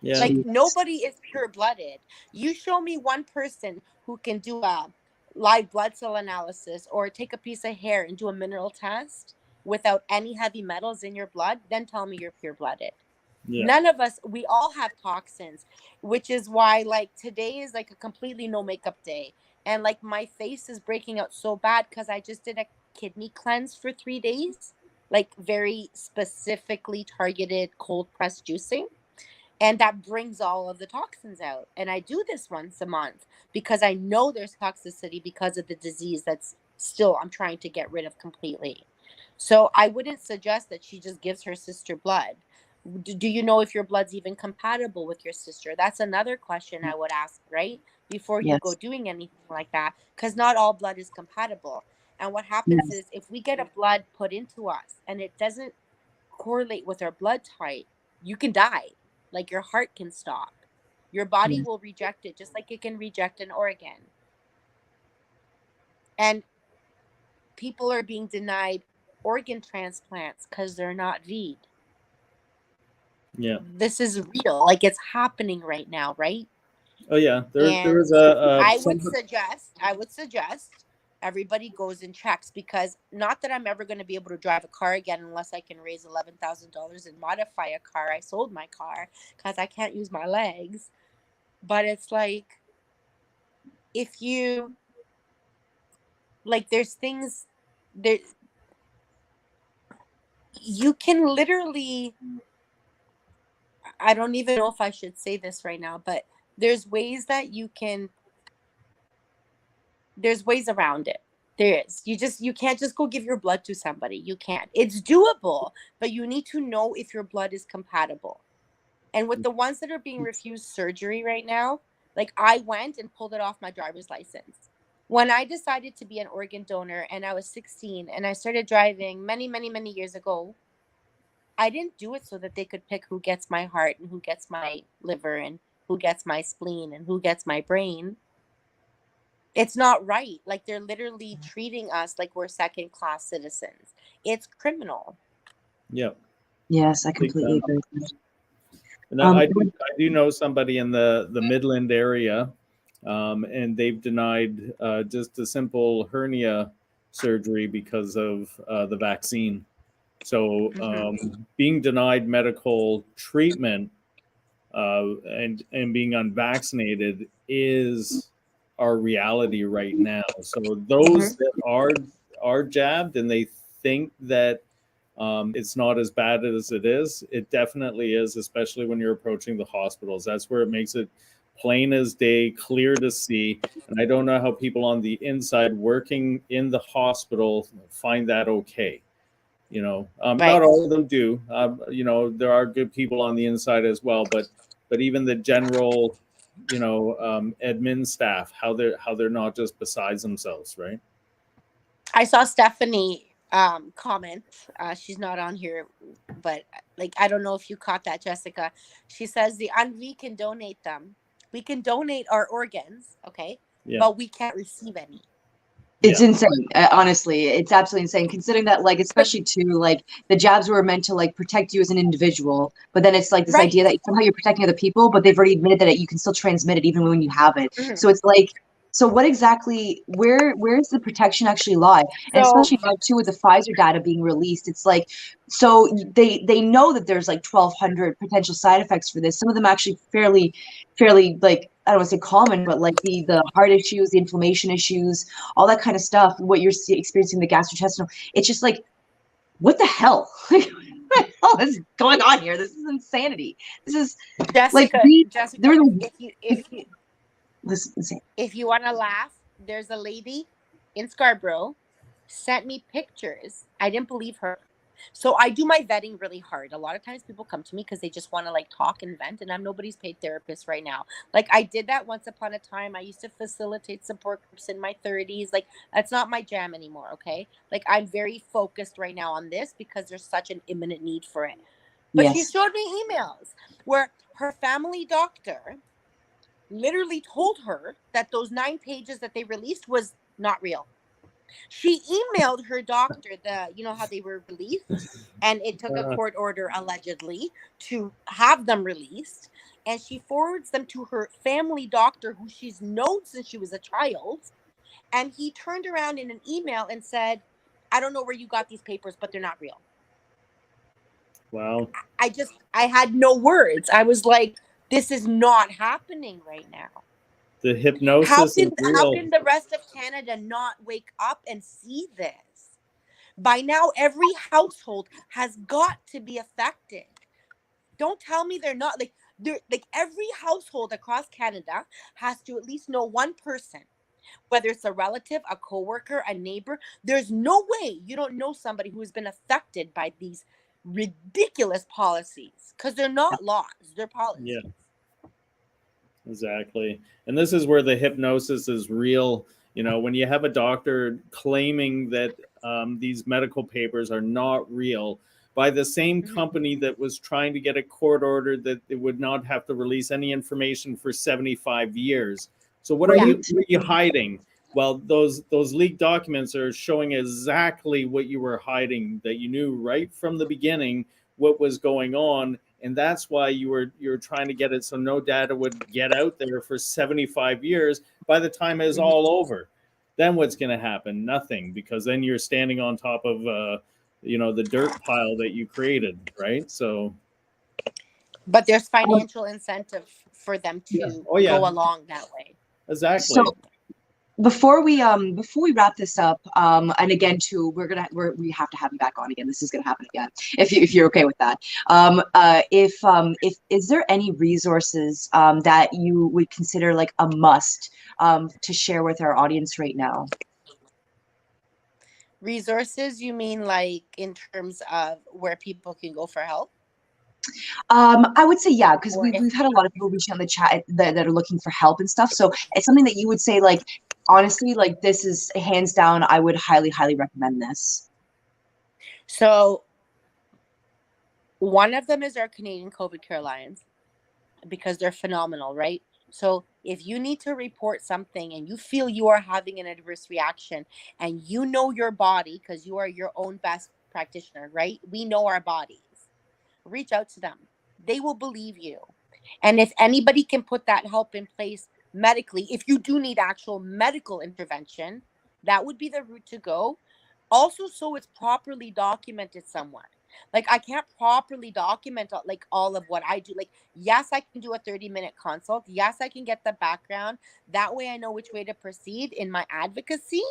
Speaker 3: Yeah.
Speaker 1: Like,
Speaker 2: Jeez.
Speaker 1: nobody is pure blooded. You show me one person who can do a live blood cell analysis or take a piece of hair and do a mineral test without any heavy metals in your blood, then tell me you're pure blooded.
Speaker 3: Yeah.
Speaker 1: None of us, we all have toxins, which is why, like, today is like a completely no makeup day. And like, my face is breaking out so bad because I just did a kidney cleanse for 3 days, like very specifically targeted cold press juicing, and that brings all of the toxins out. And I do this once a month because I know there's toxicity because of the disease that's still I'm trying to get rid of completely. So I wouldn't suggest that she just gives her sister blood. Do you know if your blood's even compatible with your sister? That's another question I would ask, right? Before you go
Speaker 2: Yes.
Speaker 1: doing anything like that, because not all blood is compatible. And what happens
Speaker 2: Yes.
Speaker 1: is, if we get a blood put into us and it doesn't correlate with our blood type, you can die. Like, your heart can stop. Your body
Speaker 2: Yes.
Speaker 1: will reject it just like it can reject an organ. And people are being denied organ transplants because they're not VE'd.
Speaker 3: Yeah.
Speaker 1: This is real. Like, it's happening right now, right?
Speaker 3: Oh yeah. There
Speaker 1: And
Speaker 3: was
Speaker 1: I would suggest everybody goes and checks, because not that I'm ever going to be able to drive a car again unless I can raise $11,000 and modify a car. I sold my car because I can't use my legs. But it's like, if you like, there's things there, you can literally, I don't even know if I should say this right now, but there's ways that there's ways around it. There is. You can't just go give your blood to somebody. You can't. It's doable, but you need to know if your blood is compatible. And with the ones that are being refused surgery right now, like, I went and pulled it off my driver's license. When I decided to be an organ donor and I was 16 and I started driving many, many, many years ago, I didn't do it so that they could pick who gets my heart and who gets my liver and who gets my spleen and who gets my brain. It's not right. Like, they're literally treating us like we're second class citizens. It's criminal.
Speaker 3: Yeah.
Speaker 2: Yes, I completely agree with that.
Speaker 3: And I do know somebody in the Midland area, and they've denied just a simple hernia surgery because of the vaccine. So being denied medical treatment and being unvaccinated is our reality right now. So those that are jabbed and they think that it's not as bad as it is, it definitely is, especially when you're approaching the hospitals. That's where it makes it plain as day, clear to see. And I don't know how people on the inside working in the hospital find that okay. Not all of them do. There are good people on the inside as well, but even the general, admin staff, how they're not just besides themselves, right?
Speaker 1: I saw Stephanie comment. She's not on here, but like, I don't know if you caught that, Jessica. She says we can donate them. We can donate our organs, okay, but we can't receive any.
Speaker 2: It's insane. Honestly, it's absolutely insane, considering that, like, especially too, like, the jabs were meant to, like, protect you as an individual, but then it's like this idea that somehow you're protecting other people, but they've already admitted that you can still transmit it even when you have it. So it's like, so what exactly, where's the protection actually lie? And especially now too, with the Pfizer data being released, it's like, so they know that there's like 1,200 potential side effects for this. Some of them actually fairly like, I don't want to say common, but like the heart issues, the inflammation issues, all that kind of stuff. What you're experiencing, the gastrointestinal, it's just like, what the hell? What the hell is going on here? This is insanity. This is
Speaker 1: Jessica. If you want to laugh, there's a lady in Scarborough sent me pictures. I didn't believe her. So I do my vetting really hard. A lot of times people come to me because they just want to like talk and vent, and I'm nobody's paid therapist right now. Like, I did that once upon a time. I used to facilitate support groups in my 30s. Like, that's not my jam anymore, okay? Like, I'm very focused right now on this because there's such an imminent need for it. But she showed me emails where her family doctor literally told her that those 9 pages that they released was not real. She emailed her doctor how they were released, and it took a court order allegedly to have them released, and she forwards them to her family doctor who she's known since she was a child, and he turned around in an email and said, I don't know where you got these papers, but they're not real.
Speaker 3: Wow.
Speaker 1: I had no words. I was like, this is not happening right now.
Speaker 3: The hypnosis
Speaker 1: how
Speaker 3: real.
Speaker 1: can the rest of Canada not wake up and see this? By now, every household has got to be affected. Don't tell me they're not. Like every household across Canada has to at least know one person, whether it's a relative, a coworker, a neighbor. There's no way you don't know somebody who has been affected by these ridiculous policies, because they're not laws, they're policies.
Speaker 3: Yeah. Exactly. And this is where the hypnosis is real. When you have a doctor claiming that these medical papers are not real by the same company that was trying to get a court order that it would not have to release any information for 75 years. So what are you hiding? Well, those leaked documents are showing exactly what you were hiding, that you knew right from the beginning what was going on, And that's why you're trying to get it so no data would get out there for 75 years. By the time it's all over, then what's going to happen? Nothing, because then you're standing on top of the dirt pile that you created, right? So,
Speaker 1: but there's financial incentive for them to
Speaker 3: Oh, yeah.
Speaker 1: go along that way.
Speaker 3: Exactly.
Speaker 2: So before we wrap this up, and again too, we have to have you back on again. This is gonna happen again if you're okay with that. If is there any resources that you would consider like a must to share with our audience right now?
Speaker 1: Resources, you mean like in terms of where people can go for help?
Speaker 2: I would say, yeah, because
Speaker 1: Or if
Speaker 2: we've had a lot of people reaching on the chat that are looking for help and stuff. So it's something that you would say, like, honestly, like this is hands down, I would highly, highly recommend this.
Speaker 1: So one of them is our Canadian COVID Care Alliance, because they're phenomenal, right? So if you need to report something and you feel you are having an adverse reaction and you know your body, because you are your own best practitioner, right? We know our bodies. Reach out to them. They will believe you. And if anybody can put that help in place medically, if you do need actual medical intervention, that would be the route to go. Also, so it's properly documented somewhere. Like, I can't properly document like all of what I do. Like, yes, I can do a 30-minute consult. Yes, I can get the background. That way I know which way to proceed in my advocacy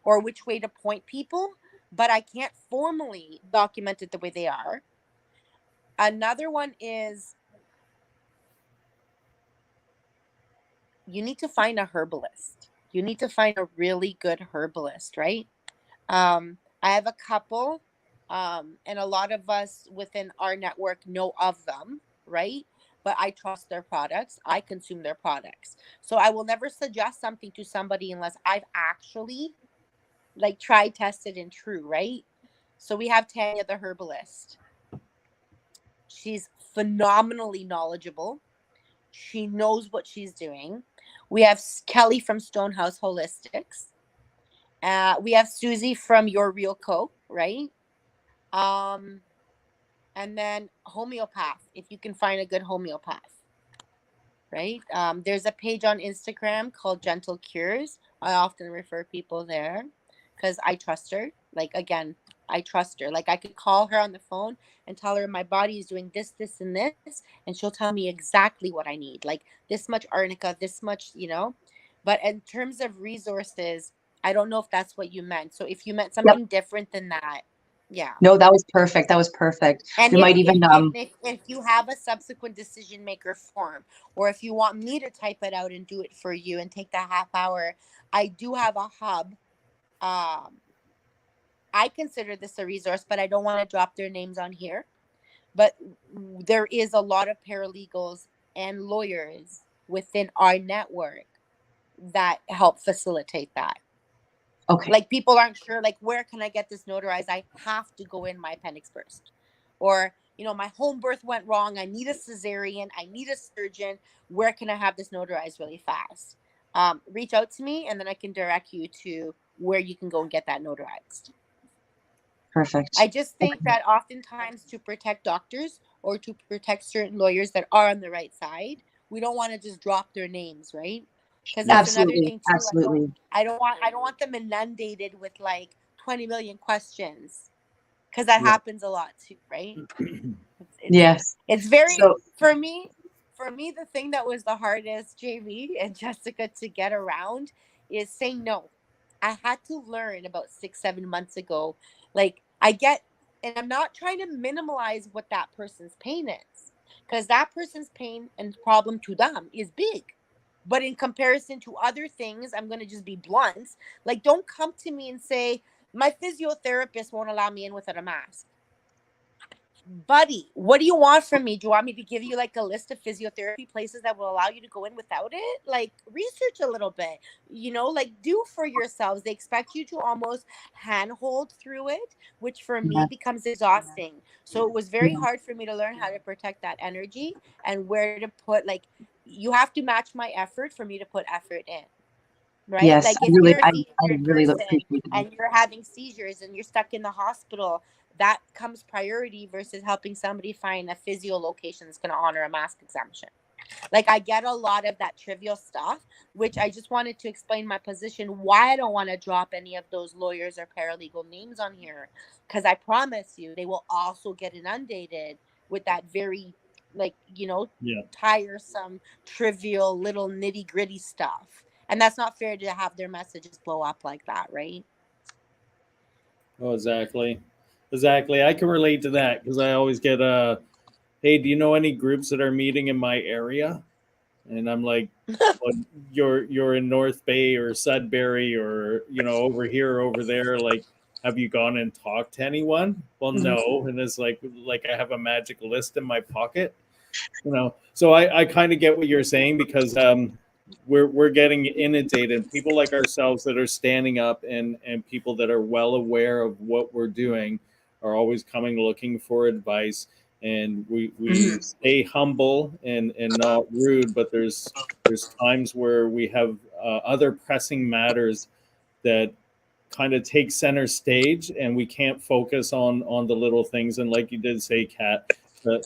Speaker 1: or which way to point people, but I can't formally document it the way they are. Another one is you need to find a herbalist. You need to find a really good herbalist, right? I have a couple, and a lot of us within our network know of them, right? But I trust their products. I consume their products. So I will never suggest something to somebody unless I've actually like tried, tested, and true, right? So we have Tanya, the herbalist. She's phenomenally knowledgeable. She knows what she's doing. We have Kelly from Stonehouse Holistics. We have Susie from Your Real Co, right? And then homeopath, if you can find a good homeopath, right? There's a page on Instagram called Gentle Cures. I often refer people there because I trust her. Like, again, I trust her. Like, I could call her on the phone and tell her my body is doing this, this, and this, and she'll tell me exactly what I need. Like this much arnica, this much, But in terms of resources, I don't know if that's what you meant. So if you meant something different than that, yeah.
Speaker 2: No, that was perfect. That was perfect.
Speaker 1: And
Speaker 2: We might even
Speaker 1: if you have a subsequent decision maker form, or if you want me to type it out and do it for you and take the half hour, I do have a hub. I consider this a resource, but I don't want to drop their names on here. But there is a lot of paralegals and lawyers within our network that help facilitate that.
Speaker 2: okay.
Speaker 1: Like, people aren't sure, like, where can I get this notarized? I have to go in my appendix first. Or, my home birth went wrong. I need a cesarean. I need a surgeon. Where can I have this notarized really fast? Reach out to me, and then I can direct you to where you can go and get that notarized.
Speaker 2: Perfect.
Speaker 1: I just think that oftentimes, to protect doctors or to protect certain lawyers that are on the right side, we don't want to just drop their names, right? Because that's another thing too.
Speaker 2: Absolutely.
Speaker 1: I don't want them inundated with like 20 million questions, because that happens a lot too, right?
Speaker 2: Yes.
Speaker 1: It's very for me. The thing that was the hardest, JV and Jessica, to get around is saying no. I had to learn about 6-7 months ago. Like, and I'm not trying to minimize what that person's pain is, because that person's pain and problem to them is big. But in comparison to other things, I'm going to just be blunt. Like, don't come to me and say, my physiotherapist won't allow me in without a mask. Buddy, what do you want from me? Do you want me to give you like a list of physiotherapy places that will allow you to go in without it? Like, research a little bit, like, do for yourselves. They expect you to almost handhold through it, which for me becomes exhausting. So it was very hard for me to learn how to protect that energy and where to put, like, you have to match my effort for me to put effort in. right?
Speaker 2: Yes,
Speaker 1: Like
Speaker 2: I
Speaker 1: if
Speaker 2: really,
Speaker 1: you're a
Speaker 2: I
Speaker 1: senior
Speaker 2: really
Speaker 1: person
Speaker 2: appreciate that.
Speaker 1: and you're having seizures and you're stuck in the hospital, that comes priority versus helping somebody find a physio location that's going to honor a mask exemption. Like I get a lot of that trivial stuff, which I just wanted to explain my position why I don't want to drop any of those lawyers or paralegal names on here, because I promise you they will also get inundated with that very, like,
Speaker 3: Yeah.
Speaker 1: tiresome, trivial, little nitty gritty stuff. And that's not fair to have their messages blow up like that, right?
Speaker 3: Oh, exactly. Exactly. I can relate to that because I always get hey, do you know any groups that are meeting in my area? And I'm like, well, you're in North Bay or Sudbury or over here or over there. Like, have you gone and talked to anyone? Well, no. And it's like I have a magic list in my pocket. So I kind of get what you're saying because we're getting inundated. People like ourselves that are standing up and people that are well aware of what we're doing are always coming looking for advice. And we stay humble and not rude, but there's times where we have other pressing matters that kind of take center stage, and we can't focus on the little things. And like you did say, Kat, to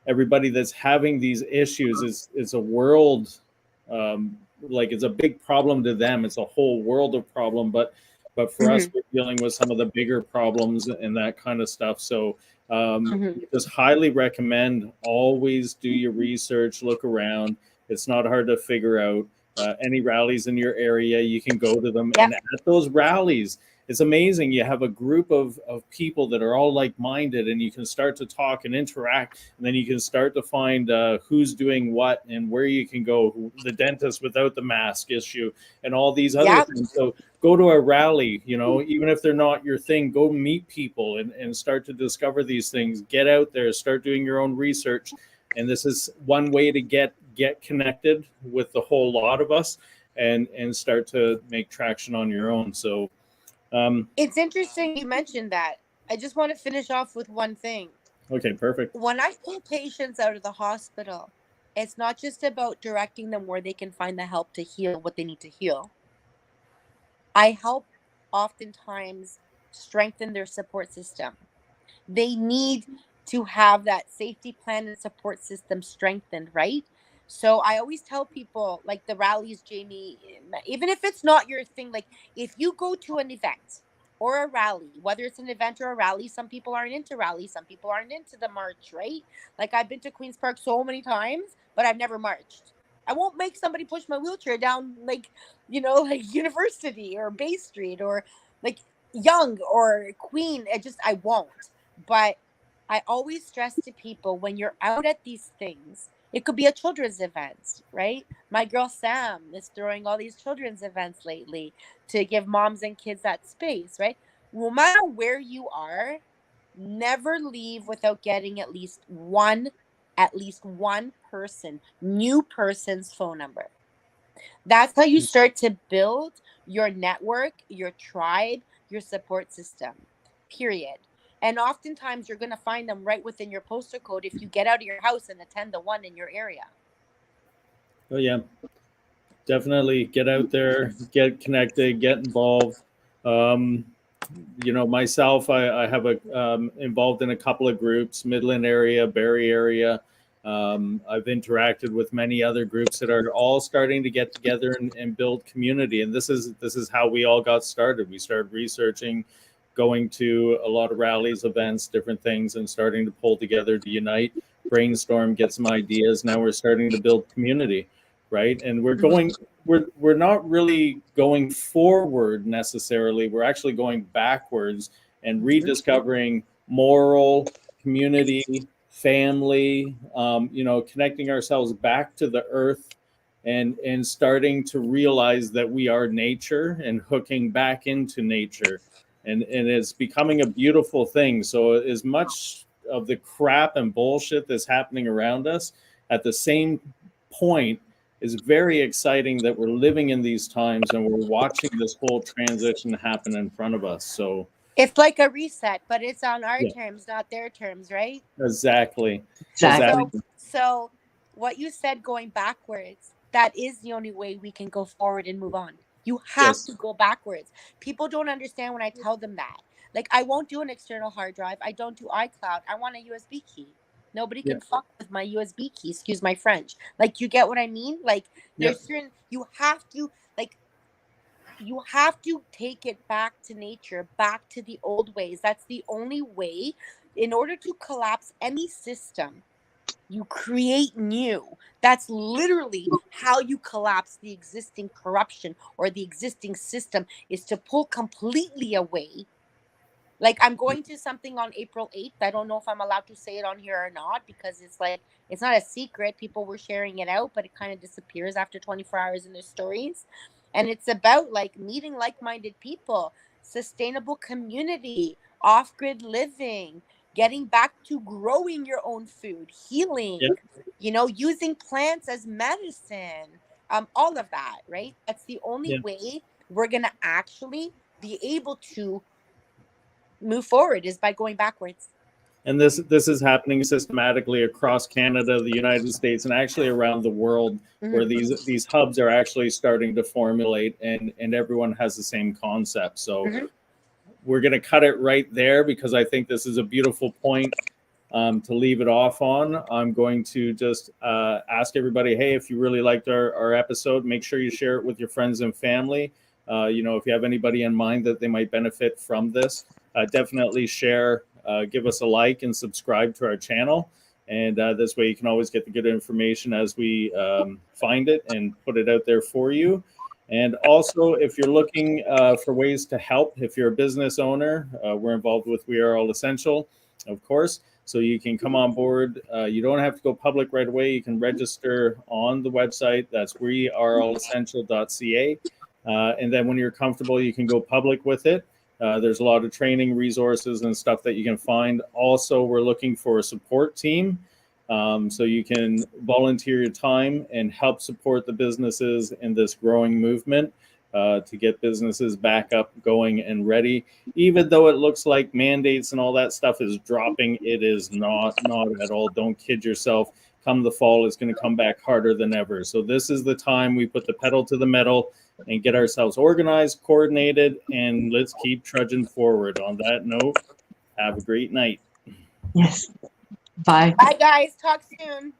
Speaker 3: everybody that's having these issues is a world, like it's a big problem to them. It's a whole world of problem, but for us, we're dealing with some of the bigger problems and that kind of stuff. So just highly recommend always do your research, look around. It's not hard to figure out. Any rallies in your area, you can go to them.
Speaker 1: Yep.
Speaker 3: And at those rallies, it's amazing. You have a group of people that are all like-minded, and you can start to talk and interact, and then you can start to find who's doing what and where you can go, the dentist without the mask issue and all these other
Speaker 1: Yep.
Speaker 3: things. So go to a rally, even if they're not your thing, go meet people and start to discover these things. Get out there, start doing your own research. And this is one way to get connected with the whole lot of us and start to make traction on your own. So
Speaker 1: It's interesting you mentioned that. I just want to finish off with one thing.
Speaker 3: Okay, perfect.
Speaker 1: When I pull patients out of the hospital, it's not just about directing them where they can find the help to heal what they need to heal. I help oftentimes strengthen their support system. They need to have that safety plan and support system strengthened, right? So I always tell people, like the rallies, Jamie, even if it's not your thing, like if you go to an event or a rally, whether it's an event or a rally, some people aren't into rallies, some people aren't into the march, right? Like I've been to Queen's Park so many times, but I've never marched. I won't make somebody push my wheelchair down like, like University or Bay Street or like Young or Queen. I won't. But I always stress to people when you're out at these things, it could be a children's event, right? My girl Sam is throwing all these children's events lately to give moms and kids that space, right? No matter where you are, never leave without getting at least one new person's phone number. That's how you start to build your network, your tribe, your support system, period. And oftentimes you're going to find them right within your postal code if you get out of your house and attend the one in your area.
Speaker 3: Oh, yeah. Definitely get out there, get connected, get involved. Myself, I have involved in a couple of groups, Midland area, Barrie area. I've interacted with many other groups that are all starting to get together and build community. And this is how we all got started. We started researching, going to a lot of rallies, events, different things, and starting to pull together to unite, brainstorm, get some ideas. Now we're starting to build community, right? And we're not really going forward necessarily. We're actually going backwards and rediscovering moral, community, family, connecting ourselves back to the earth and starting to realize that we are nature and hooking back into nature. And it's becoming a beautiful thing. So as much of the crap and bullshit that's happening around us, at the same point, is very exciting that we're living in these times and we're watching this whole transition happen in front of us. So
Speaker 1: it's like a reset, but it's on our terms, not their terms, right?
Speaker 3: Exactly.
Speaker 2: Exactly.
Speaker 1: So what you said going backwards, that is the only way we can go forward and move on. You have
Speaker 3: Yes.
Speaker 1: to go backwards. People don't understand when I tell them that. Like, I won't do an external hard drive. I don't do iCloud. I want a USB key. Nobody
Speaker 3: Yeah.
Speaker 1: can fuck with my USB key. Excuse my French. Like, you get what I mean? Like,
Speaker 3: Yeah.
Speaker 1: there's certain, you have to, like, you have to take it back to nature, back to the old ways. That's the only way. In order to collapse any system, you create new. That's literally how you collapse the existing corruption or the existing system, is to pull completely away. Like, I'm going to something on April 8th. I don't know if I'm allowed to say it on here or not, because it's like, it's not a secret. People were sharing it out, but it kind of disappears after 24 hours in their stories. And it's about like meeting like-minded people, sustainable community, off-grid living, getting back to growing your own food, healing,
Speaker 3: Yeah.
Speaker 1: using plants as medicine, all of that, right? That's the only
Speaker 3: Yeah.
Speaker 1: way we're going to actually be able to move forward, is by going backwards.
Speaker 3: And this is happening systematically across Canada, the United States, and actually around the world, where
Speaker 1: Mm-hmm.
Speaker 3: these hubs are actually starting to formulate, and everyone has the same concept. So
Speaker 1: Mm-hmm.
Speaker 3: we're going to cut it right there, because I think this is a beautiful point to leave it off on. I'm going to just ask everybody, hey, if you really liked our episode, make sure you share it with your friends and family. If you have anybody in mind that they might benefit from this, definitely share, give us a like, and subscribe to our channel. And this way you can always get the good information as we find it and put it out there for you. And also, if you're looking for ways to help, if you're a business owner, we're involved with We Are All Essential, of course. So you can come on board. You don't have to go public right away. You can register on the website. That's weareallessential.ca. And then when you're comfortable, you can go public with it. There's a lot of training resources and stuff that you can find. Also, we're looking for a support team. So you can volunteer your time and help support the businesses in this growing movement to get businesses back up, going, and ready. Even though it looks like mandates and all that stuff is dropping, it is not at all. Don't kid yourself. Come the fall, it's going to come back harder than ever. So this is the time we put the pedal to the metal and get ourselves organized, coordinated, and let's keep trudging forward. On that note, have a great night.
Speaker 2: Yes. Bye.
Speaker 1: Bye, guys. Talk soon.